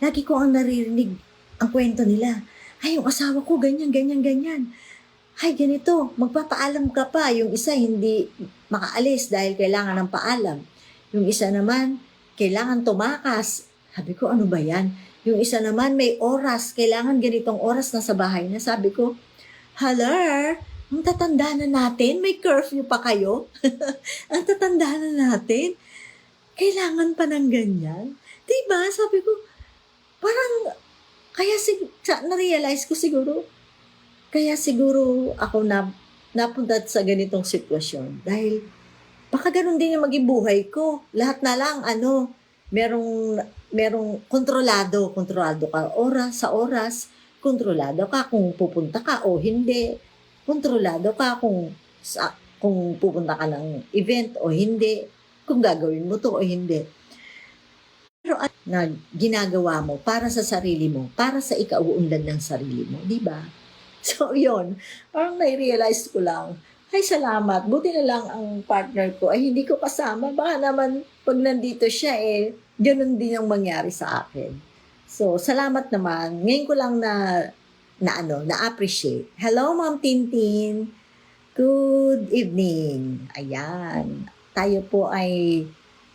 Lagi ko ang naririnig ang kwento nila. Ay, yung asawa ko, ganyan. ay ganito, magpapaalam ka pa. Yung isa hindi makaalis dahil kailangan ng paalam. Yung isa naman, kailangan tumakas. Sabi ko, ano ba yan? Yung isa naman, may oras. Kailangan ganitong oras na sa bahay na. Sabi ko, hala, ang tatanda na natin. May curfew pa kayo? Ang tatanda na natin. Kailangan pa ng ganyan. Diba? Sabi ko, parang, kaya na-realize ko siguro, kaya siguro ako napunta sa ganitong sitwasyon. Dahil, baka ganun din yung maging buhay ko. Lahat na lang, merong kontrolado ka sa oras, kontrolado ka kung pupunta ka o hindi, kontrolado ka kung pupunta ka ng event o hindi, kung gagawin mo to o hindi. Pero na ginagawa mo para sa sarili mo, para sa ikauunlad ng sarili mo, di ba? So, yun. Parang na-realize ko lang, ay salamat, buti na lang ang partner ko ay hindi ko kasama. Baka naman pag nandito siya ganun din ang mangyari sa akin. So, salamat naman. Ngayon ko lang na-appreciate. Hello, Ma'am Tintin. Good evening. Ayan. Tayo po ay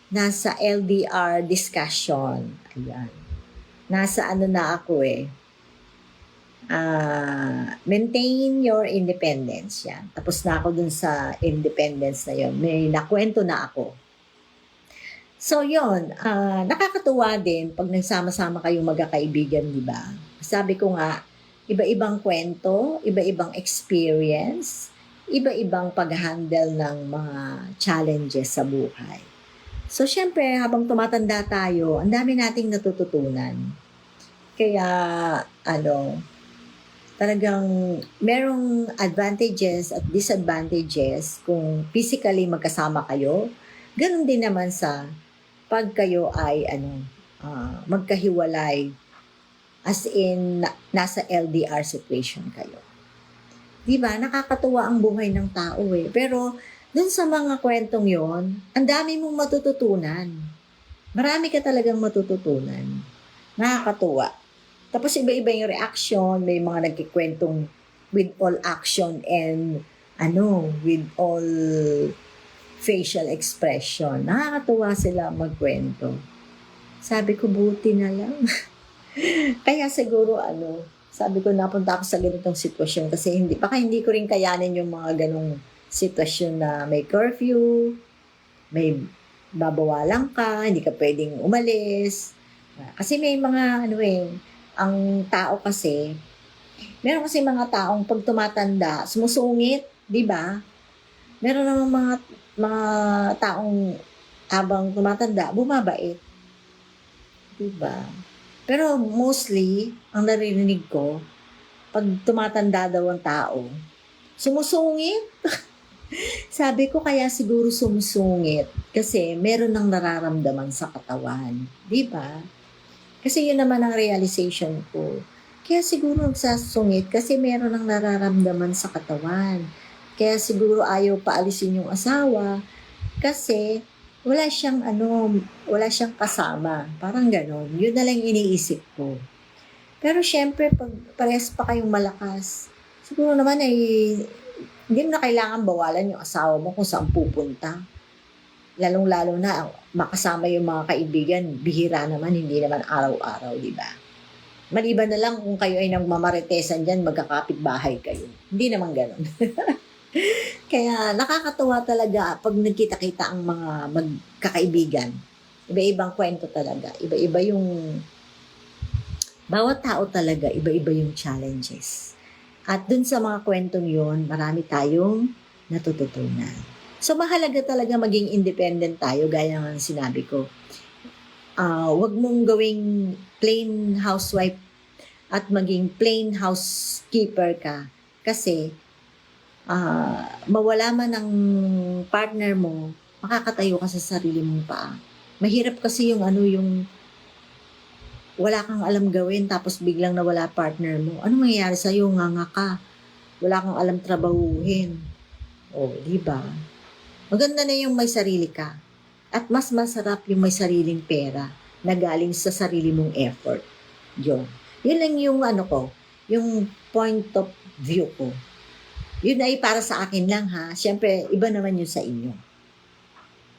nasa LDR discussion. Ayan. Nasa na ako maintain your independence. Yan. Tapos na ako dun sa independence na yon. May nakwento na ako. So, yon. Nakakatuwa din pag nagsama-sama kayong magkakaibigan, di ba? Sabi ko nga, iba-ibang kwento, iba-ibang experience, iba-ibang pag-handle ng mga challenges sa buhay. So, syempre, habang tumatanda tayo, ang dami nating natututunan. Kaya, talagang merong advantages at disadvantages kung physically magkasama kayo. Ganun din naman sa pag kayo ay, magkahiwalay, as in, nasa LDR situation kayo. Diba? Nakakatuwa ang buhay ng tao Pero, dun sa mga kwentong yon, ang dami mong matututunan. Marami ka talagang matututunan. Nakakatuwa. Tapos iba-iba yung reaction, may mga nagkikwentong with all action and with all facial expression. Nakakatuwa sila magkwento. Sabi ko, buti na lang. Kaya siguro sabi ko napunta ako sa ganitong sitwasyon kasi baka hindi ko rin kayanin yung mga ganong sitwasyon na may curfew, may babawalan ka, hindi ka pwedeng umalis. Kasi may mga ang tao kasi, meron kasi mga taong pag tumatanda, sumusungit, di ba? Meron namang mga taong habang tumatanda, bumabait. Di ba? Pero mostly, ang naririnig ko, pag tumatanda daw ang tao, sumusungit. Sabi ko kaya siguro sumusungit kasi meron ng nararamdaman sa katawan. Di ba? Kasi yun naman ang realization ko. Kaya siguro nagsasungit kasi meron ng nararamdaman sa katawan. Kaya siguro ayaw paalisin yung asawa kasi wala siyang kasama. Parang ganon. Yun na lang iniisip ko. Pero syempre, pag parehas pa kayong malakas, siguro naman hindi mo na kailangan bawalan yung asawa mo kung saan pupunta. Lalong-lalo na makasama yung mga kaibigan, bihira naman, hindi naman araw-araw, di ba? Maliban na lang kung kayo ay nagmamaritesan dyan, magkakapit-bahay kayo. Hindi naman ganun. Kaya nakakatuwa talaga pag nagkita-kita ang mga magkakaibigan. Iba-ibang kwento talaga. Iba-iba yung bawat tao talaga, iba-iba yung challenges. At dun sa mga kwentong yun, marami tayong natututunan. So, mahalaga talaga maging independent tayo, gaya ng sinabi ko. Huwag mong gawing plain housewife at maging plain housekeeper ka. Kasi, mawala man ang partner mo, makakatayo ka sa sarili mong paa. Mahirap kasi yung wala kang alam gawin tapos biglang nawala partner mo. Ano mangyayari sa'yo? Nganga ka. Wala kang alam trabahuhin. Di ba? Maganda na yung may sarili ka. At mas masarap yung may sariling pera na galing sa sarili mong effort. Yun lang yung yung point of view ko. Yun ay para sa akin lang ha. Siyempre, iba naman yun sa inyo.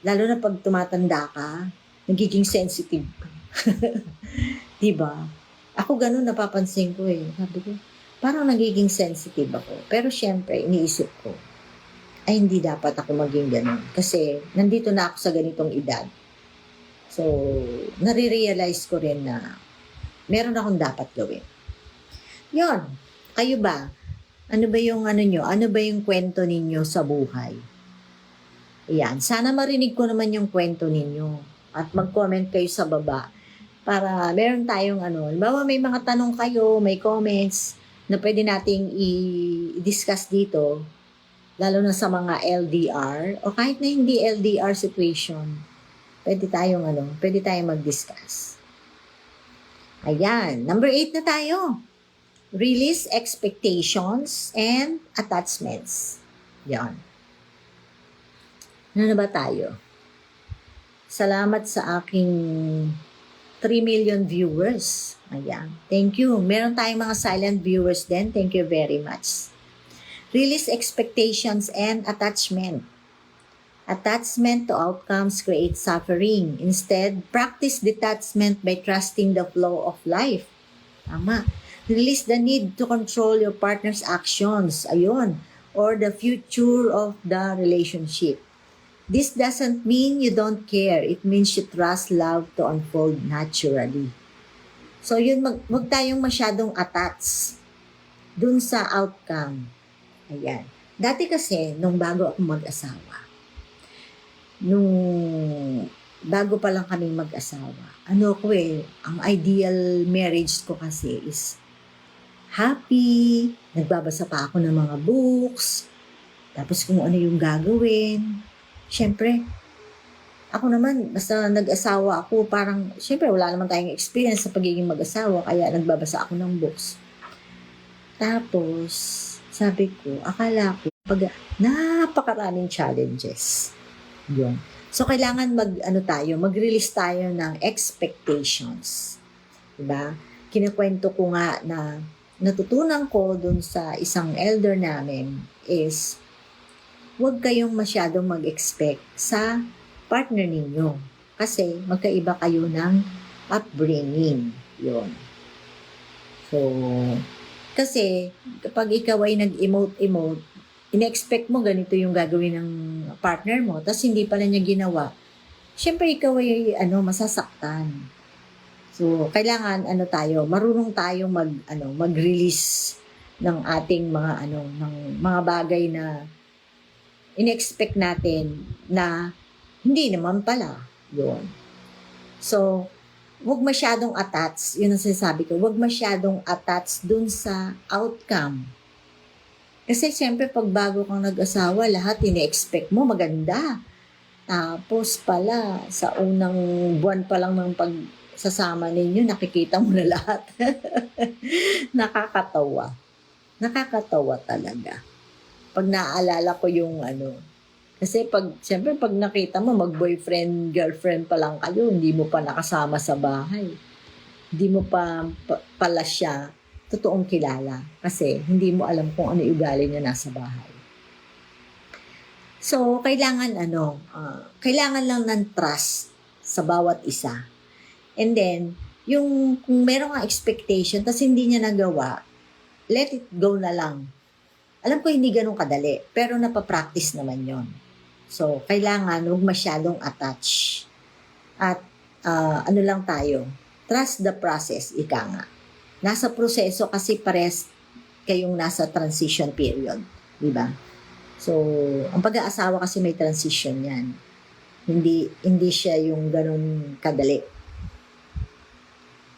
Lalo na pag tumatanda ka, nagiging sensitive ka. Diba? Ako ganun napapansin ko eh. Sabi ko, parang nagiging sensitive ako. Pero siyempre, iniisip ko, ay hindi dapat ako maging ganun. Kasi nandito na ako sa ganitong edad. So, nare-realize ko rin na meron akong dapat gawin. Yon. Kayo ba? Ano ba yung nyo? Ano ba yung kwento ninyo sa buhay? Ayan. Sana marinig ko naman yung kwento ninyo. At mag-comment kayo sa baba. Para meron tayong halimbawa may mga tanong kayo, may comments na pwede nating i-discuss dito. Lalo na sa mga LDR. O kahit na hindi LDR situation. Pwede tayong mag-discuss. Ayan. Number 8 na tayo. Release expectations and attachments. Yan. Ano na ba tayo? Salamat sa aking 3 million viewers. Ayan. Thank you. Meron tayong mga silent viewers din. Thank you very much. Release expectations and attachment. Attachment to outcomes creates suffering. Instead, practice detachment by trusting the flow of life. Tama. Release the need to control your partner's actions. Ayun. Or the future of the relationship. This doesn't mean you don't care. It means you trust love to unfold naturally. So yun, wag tayong masyadong attached dun sa outcome. Ayan. Dati kasi, nung bago ako mag-asawa, bago pa lang kaming mag-asawa, ang ideal marriage ko kasi is happy, nagbabasa pa ako ng mga books, tapos kung ano yung gagawin. Siyempre, ako naman, basta nag-asawa ako, parang, siyempre wala naman tayong experience sa pagiging mag-asawa, kaya nagbabasa ako ng books. Tapos, sabi ko, akala ko, napakaraming challenges. Yun. So, kailangan mag-release tayo ng expectations. Diba? Kinakwento ko nga na natutunan ko dun sa isang elder namin is huwag kayong masyadong mag-expect sa partner ninyo. Kasi magkaiba kayo ng upbringing. Yun. So, kasi kapag ikaw ay nag-emote, ina-expect mo ganito yung gagawin ng partner mo, tapos hindi pala niya ginawa, syempre ikaw ay masasaktan. So, kailangan marunong tayong mag-release ng ating ng mga bagay na in-expect natin na hindi naman pala. Yun. So, huwag masyadong attached, yun ang sinasabi ko, huwag masyadong attached dun sa outcome. Kasi siyempre pag bago kang nag-asawa, lahat in-expect mo maganda. Tapos pala, sa unang buwan pa lang ng pagsasama ninyo, nakikita mo na lahat. Nakakatawa. Nakakatawa talaga. Pag naaalala ko yung kasi siyempre pag nakita mo, mag-boyfriend, girlfriend pa lang kayo, hindi mo pa nakasama sa bahay. Hindi mo pala siya totoong kilala. Kasi hindi mo alam kung ano ugali niya nasa bahay. So, kailangan kailangan lang ng trust sa bawat isa. And then, kung meron kang expectation, tas hindi niya nagawa, let it go na lang. Alam ko hindi ganun kadali, pero napapractice naman yon. So, kailangan huwag masyadong attach. At lang tayo, trust the process, ika nga. Nasa proseso kasi pares kayong nasa transition period. Diba? So, ang pag-aasawa kasi may transition yan. Hindi siya yung ganun kadali.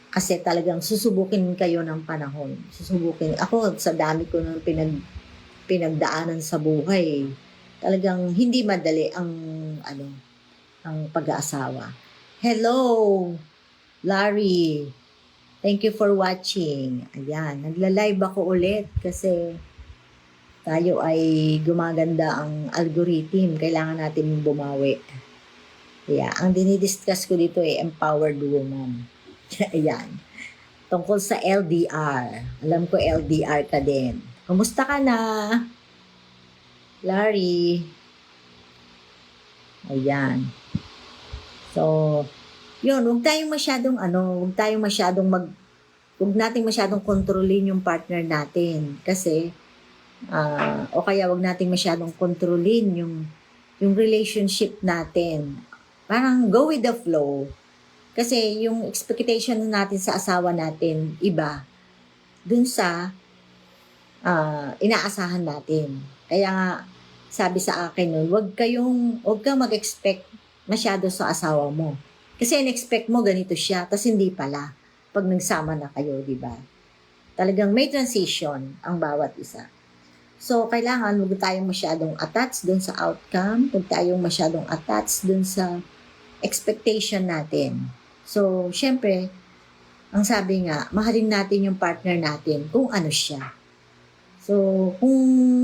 Kasi talagang susubukin kayo ng panahon. Ako, sa dami ko ng pinagdaanan sa buhay, talagang hindi madali ang pag-aasawa. Hello, Larry. Thank you for watching. Ayan, nagla-live ako ulit kasi tayo ay gumaganda ang algorithm. Kailangan natin bumawi. Yeah, ang dinidiscuss ko dito ay empowered woman. Ayan. Tungkol sa LDR. Alam ko LDR ka din. Kumusta ka na? Larry. Ayan. So, yun, huwag nating masyadong kontrolin yung partner natin. Kasi, o kaya huwag nating masyadong kontrolin yung relationship natin. Parang go with the flow. Kasi yung expectation natin sa asawa natin, iba, dun sa inaasahan natin. Kaya nga, sabi sa akin nun, huwag kang mag-expect masyado sa asawa mo. Kasi in-expect mo ganito siya, tas hindi pala. Pag nagsama na kayo, di ba? Talagang may transition ang bawat isa. So, kailangan huwag tayong masyadong attached dun sa outcome, huwag tayong masyadong attached dun sa expectation natin. So, syempre, ang sabi nga, mahalin natin yung partner natin kung ano siya. So, kung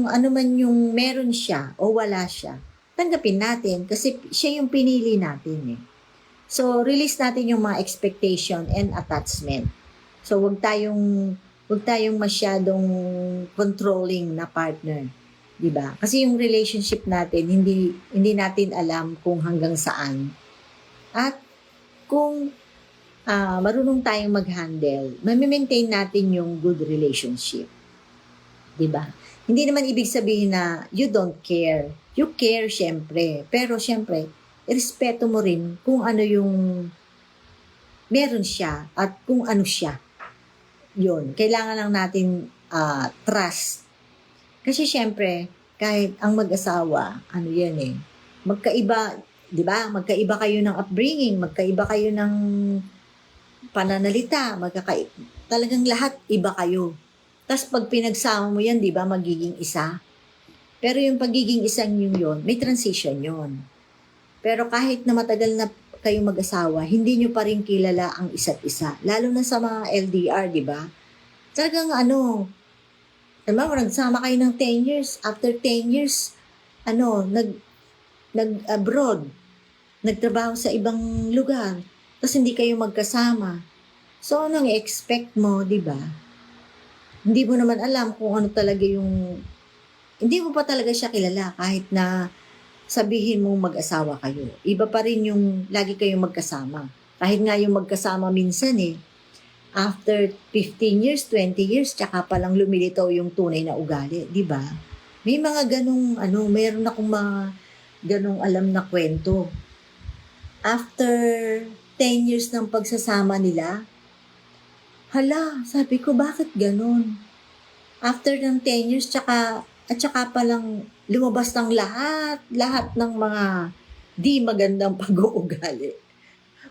ano man yung meron siya o wala siya, tanggapin natin kasi siya yung pinili natin eh. So, release natin yung mga expectation and attachment. So, wag tayong masyadong controlling na partner, 'di ba? Kasi yung relationship natin hindi natin alam kung hanggang saan. At kung marunong tayong mag-handle, ma-maintain natin yung good relationship. 'Di ba? Hindi naman ibig sabihin na you don't care. You care syempre, pero syempre, irespeto mo rin kung ano yung meron siya at kung ano siya. Yun, kailangan lang natin trust. Kasi syempre, kahit ang mag-asawa, ano yan eh, magkaiba, di ba? Magkaiba kayo ng upbringing, magkaiba kayo ng pananalita, talagang lahat iba kayo. Tapos pag pinagsama mo yan, di ba, magiging isa. Pero yung pagiging isang yun, may transition yun. Pero kahit na matagal na kayong mag-asawa, hindi nyo pa rin kilala ang isa't isa. Lalo na sa mga LDR, di ba? Talagang nagsama kayo ng 10 years. After 10 years, nag-abroad. Nagtrabaho sa ibang lugar. Tapos hindi kayo magkasama. So, anong expect mo, di ba? Hindi mo naman alam kung ano talaga hindi mo pa talaga siya kilala kahit na sabihin mo mag-asawa kayo. Iba pa rin yung lagi kayong magkasama. Kahit nga yung magkasama minsan after 15 years, 20 years, tsaka palang lumilitaw yung tunay na ugali, di ba? May mga mayroon akong mga ganong alam na kwento. After 10 years ng pagsasama nila, sabi ko, bakit ganon? After ng 10 years, tsaka palang lumabas ng lahat ng mga di magandang pag-uugali.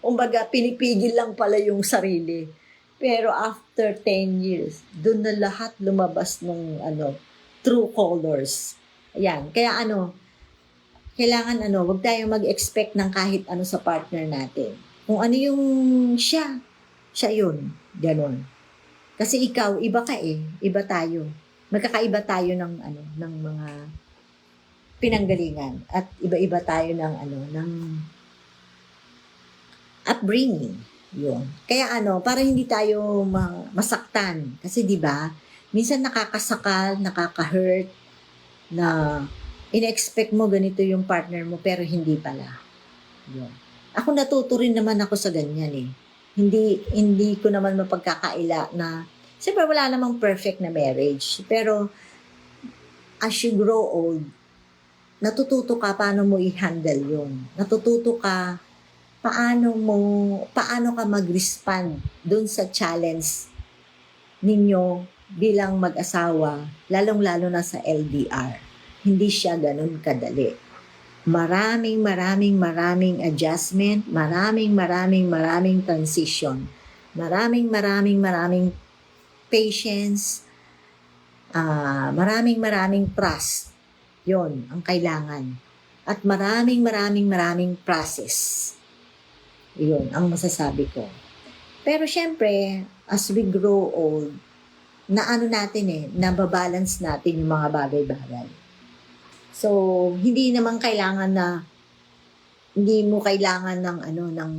Umbaga, pinipigil lang pala yung sarili. Pero after 10 years, doon na lahat lumabas ng true colors. Ayan. Kaya kailangan wag tayong mag-expect ng kahit ano sa partner natin. Kung ano yung siya yun. Ganon. Kasi ikaw, iba ka iba tayo. Magkakaiba tayo ng mga pinanggalingan at iba-iba tayo ng upbringing. Yun. Kaya para hindi tayo masaktan. Kasi 'di ba? Minsan nakakasakal, nakaka-hurt na in-expect mo ganito yung partner mo pero hindi pala. Yun. Ako natuto rin naman ako sa ganyan Hindi ko naman mapagkakaila na siyempre wala namang perfect na marriage. Pero as you grow old, natututo ka paano mo i-handle yun. Natututo ka paano ka mag-respond dun sa challenge ninyo bilang mag-asawa, lalong-lalo na sa LDR. Hindi siya ganun kadali. Maraming adjustment, maraming transition, maraming patience, maraming trust. Yon ang kailangan. At maraming process. Yun ang masasabi ko. Pero syempre, as we grow old, nababalance natin yung mga bagay-bagay. So, hindi mo kailangan ng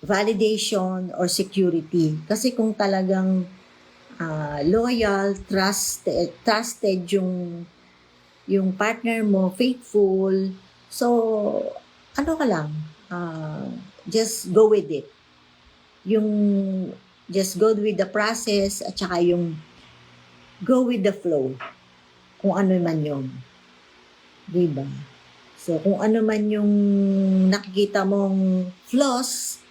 validation or security. Kasi kung talagang loyal, trusted yung yung partner mo faithful. So, ano ka lang, just go with it. Yung just go with the process at saka yung go with the flow. Kung ano man yun. Diba? So, kung ano man yung nakikita mong flaws,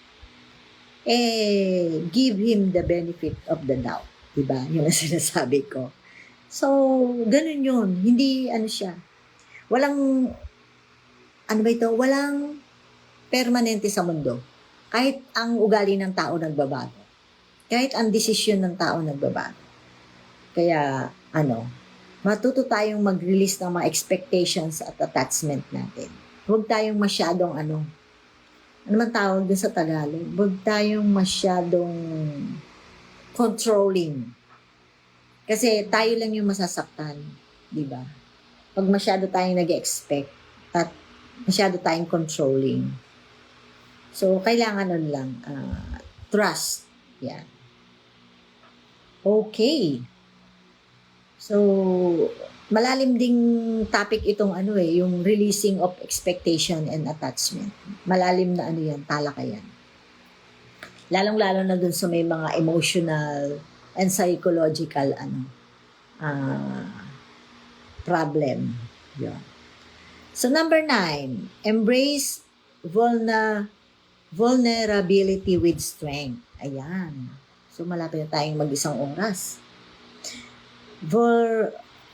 give him the benefit of the doubt. Diba? Yun ang sinasabi ko. So, ganun yun. Hindi, ano siya. Walang, ano ba ito? Walang permanente sa mundo. Kahit ang ugali ng tao nagbabago. Kahit ang desisyon ng tao nagbabago. Kaya, matuto tayong mag-release ng mga expectations at attachment natin. Huwag tayong masyadong ano man tawag din sa Tagalog? Huwag tayong masyadong controlling. Kasi tayo lang yung masasaktan, di ba? Pag masyado tayong nag-expect at masyado tayong controlling. So, kailangan nun lang, trust. Yan. Okay. So, malalim ding topic itong yung releasing of expectation and attachment. Malalim na yan, talakayan. Lalong-lalo na dun sa may mga emotional and psychological problem. Yun. So, number 9, embrace vulnerability with strength. Ayan. So, malapit na tayong mag-isang oras.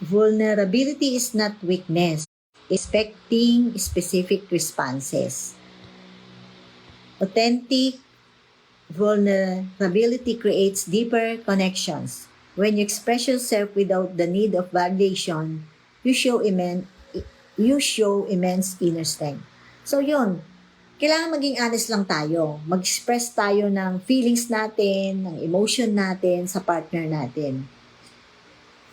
Vulnerability is not weakness. Expecting specific responses. Authentic vulnerability creates deeper connections. When you express yourself without the need of validation, you show immense inner strength. So yun, kailangan maging honest lang tayo. Mag-express tayo ng feelings natin, ng emotion natin sa partner natin.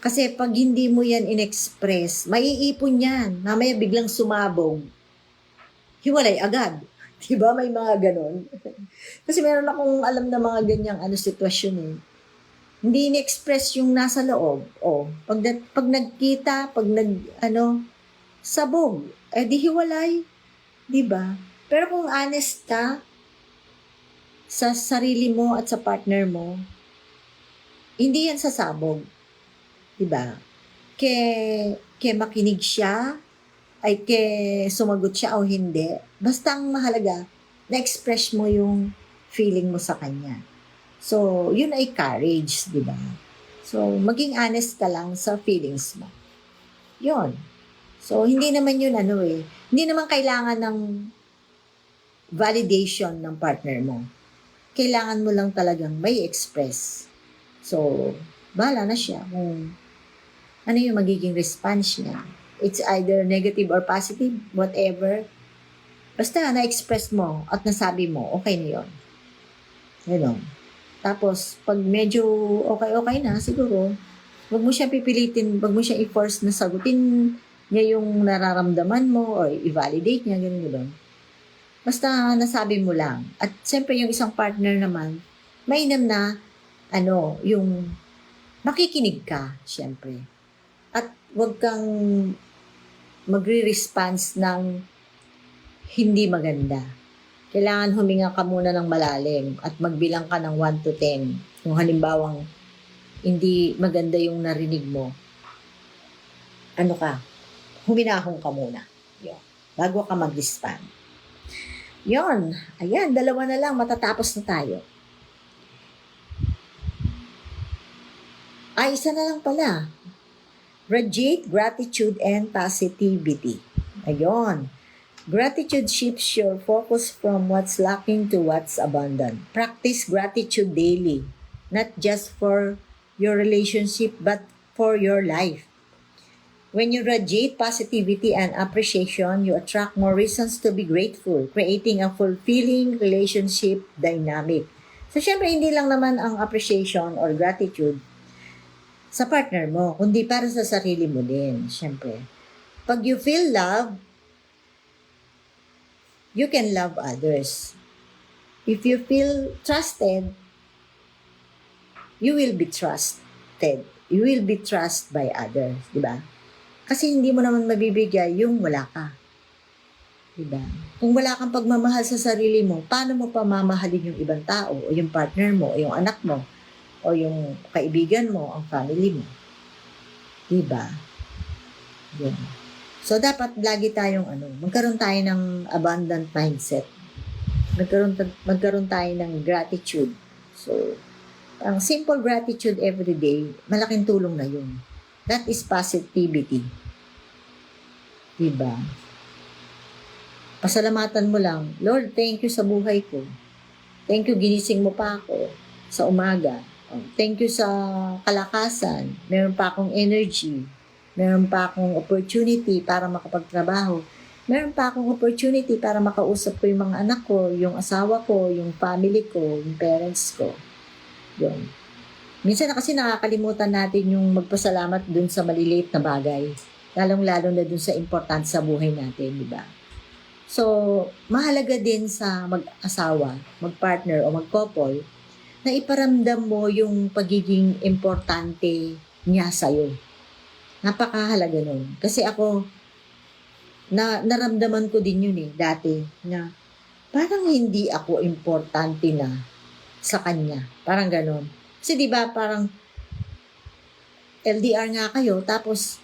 Kasi pag hindi mo yan in-express, maiipon yan. Mamaya biglang sumabog. Hiwalay agad. Diba? May mga ganon. Kasi meron akong alam na mga ganyang sitwasyon eh. Hindi in-express yung nasa loob. Pag nagkita, sabog. Di hiwalay. Diba? Pero kung honest ka sa sarili mo at sa partner mo, hindi yan sasabog. Diba? Ke makinig siya, ay ke sumagot siya o hindi. Basta ang mahalaga, na-express mo yung feeling mo sa kanya. So, yun ay courage, diba? So, maging honest ka lang sa feelings mo. Yun. So, hindi naman yun hindi naman kailangan ng validation ng partner mo. Kailangan mo lang talagang may express. So, bahala na siya kung ano yung magiging response niya. It's either negative or positive, whatever. Basta na-express mo at nasabi mo, okay na yun. Ganon. Tapos, pag medyo okay na, siguro, wag mo siya pipilitin, wag mo siya i-force na sagutin niya yung nararamdaman mo or i-validate niya, gano'n. Basta nasabi mo lang. At siyempre, yung isang partner naman, mainam na, yung makikinig ka, siyempre. At wag kang magre-response ng hindi maganda. Kailangan huminga ka muna ng malalim at magbilang ka ng 1 to 10. Kung halimbawang hindi maganda yung narinig mo, huminahon ka muna. Yun. Bago ka mag-respond. Yun. Ayan, 2 na lang, matatapos na tayo. Isa na lang pala. Radiate gratitude and positivity. Ayun. Gratitude shifts your focus from what's lacking to what's abundant. Practice gratitude daily, not just for your relationship but for your life. When you radiate positivity and appreciation, you attract more reasons to be grateful, creating a fulfilling relationship dynamic. So, syempre, hindi lang naman ang appreciation or gratitude sa partner mo, kundi para sa sarili mo din, syempre. Pag you feel love, you can love others. If you feel trusted, you will be trusted. You will be trusted by others, di ba? Kasi hindi mo naman mabibigay yung wala ka. Diba? Kung wala kang pagmamahal sa sarili mo, paano mo pa mamahalin yung ibang tao, o yung partner mo, o yung anak mo, o yung kaibigan mo, ang family mo? Diba? Yun. So, dapat lagi tayong magkaroon tayo ng abundant mindset. Magkaroon tayo ng gratitude. So, ang simple gratitude every day, malaking tulong na yun. That is positivity. Diba? Pasalamatan mo lang, Lord, thank you sa buhay ko. Thank you, ginising mo pa ako sa umaga. Thank you sa kalakasan. Meron pa akong energy. Meron pa akong opportunity para makapagtrabaho. Meron pa akong opportunity para makausap ko yung mga anak ko, yung asawa ko, yung family ko, yung parents ko. Yun. Minsan na kasi nakakalimutan natin yung magpasalamat dun sa maliliit na bagay. Lalong-lalo na dun sa importante sa buhay natin, di ba? So, mahalaga din sa mag-asawa, mag-partner o mag-couple na iparamdam mo yung pagiging importante niya sa'yo. Napakahalaga nun. Kasi ako, naramdaman ko din yun dati, na parang hindi ako importante na sa kanya. Parang ganon. Kasi di ba parang LDR nga kayo, tapos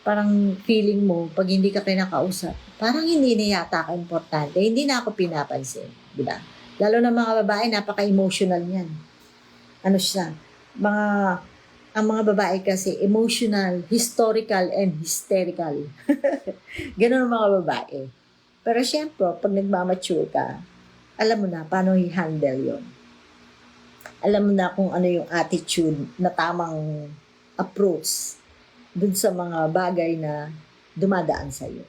parang feeling mo, pag hindi ka kinakausap, parang hindi na yata ka importante. Hindi na ako pinapansin. Di ba? Lalo na mga babae, napaka-emotional niyan. Ano siya? Ang mga babae kasi, emotional, historical, and hysterical. Ganon ang mga babae. Pero syempre, pag nagmamature ka, alam mo na paano i-handle yon. Alam mo na kung ano yung attitude na tamang approach dun sa mga bagay na dumadaan sa'yo.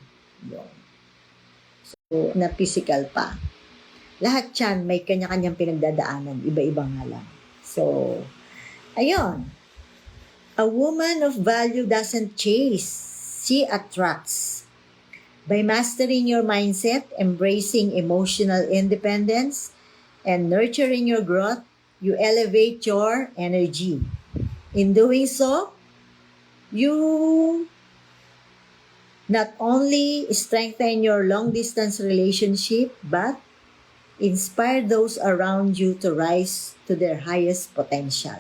Yun. So, na physical pa. Lahat yan, may kanya-kanyang pinagdadaanan. Iba-iba nga lang. So, ayun. A woman of value doesn't chase. She attracts. By mastering your mindset, embracing emotional independence, and nurturing your growth, you elevate your energy. In doing so, you not only strengthen your long-distance relationship, but inspire those around you to rise to their highest potential.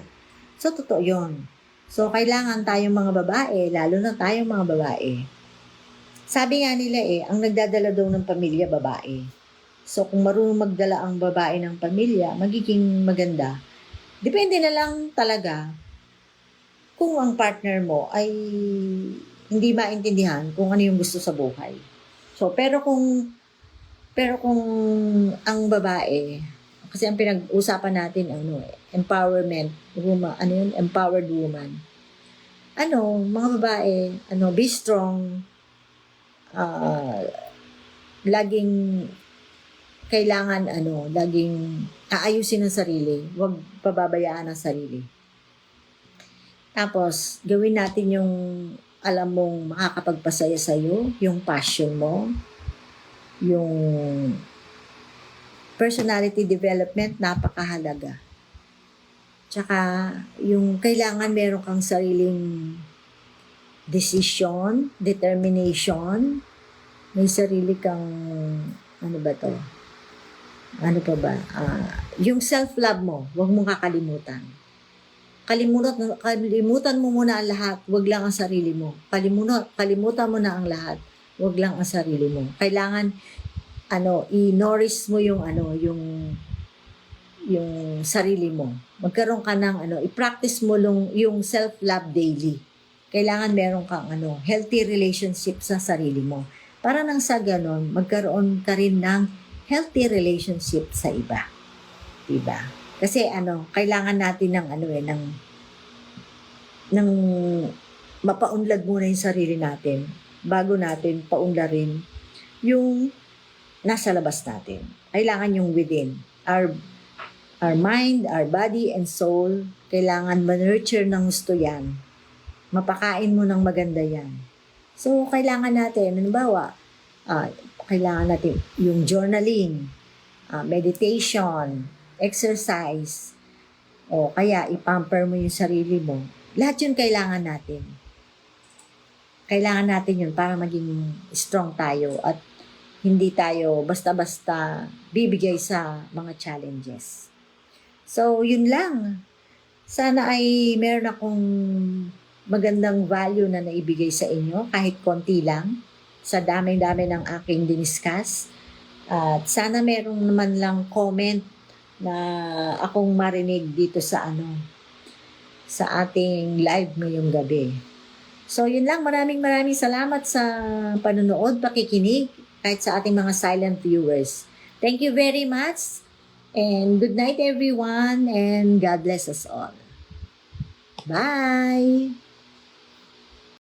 So, totoo yun. So, kailangan tayong mga babae, lalo na tayong mga babae. Sabi nga nila ang nagdadala daw ng pamilya, babae. So, kung marunong magdala ang babae ng pamilya, magiging maganda. Depende na lang talaga kung ang partner mo ay hindi maintindihan kung ano yung gusto sa buhay. So, pero kung ang babae, kasi ang pinag-usapan natin, empowerment woman, empowered woman. Mga babae, be strong, laging kailangan, laging aayusin ang sarili, huwag pababayaan ang sarili. Tapos, gawin natin yung alam mong makakapagpasaya sa'yo, yung passion mo, yung personality development, napakahalaga. Tsaka, yung kailangan meron kang sariling decision, determination, may sarili kang, yung self-love mo, huwag mong kakalimutan. Kalimutan mo muna ang lahat, huwag lang ang sarili mo. Kalimutan mo na ang lahat, huwag lang ang sarili mo. Kailangan i-nourish mo yung sarili mo. Magkaroon ka ng i-practice mo yung self-love daily. Kailangan meron kang healthy relationship sa sarili mo. Para nang sa ganon, magkaroon ka rin ng healthy relationship sa iba. Diba? Kasi kailangan natin ng mapaunlad muna yung sarili natin bago natin paunlarin yung nasa labas natin. Kailangan yung within. Our mind, our body, and soul, kailangan ma-nurture ng gusto yan. Mapakain mo ng maganda yan. So, kailangan natin, halimbawa, kailangan natin yung journaling, meditation, exercise, o kaya ipamper mo yung sarili mo. Lahat yun kailangan natin. Kailangan natin yun para maging strong tayo at hindi tayo basta-basta bibigay sa mga challenges. So, yun lang. Sana ay meron akong magandang value na naibigay sa inyo, kahit konti lang, sa dami-dami ng aking diniscuss. At sana meron naman lang comment na akong marinig dito sa sa ating live ngayong gabi. So, yun lang. Maraming salamat sa panonood, pakikinig, kahit sa ating mga silent viewers. Thank you very much. And good night everyone, and God bless us all. Bye!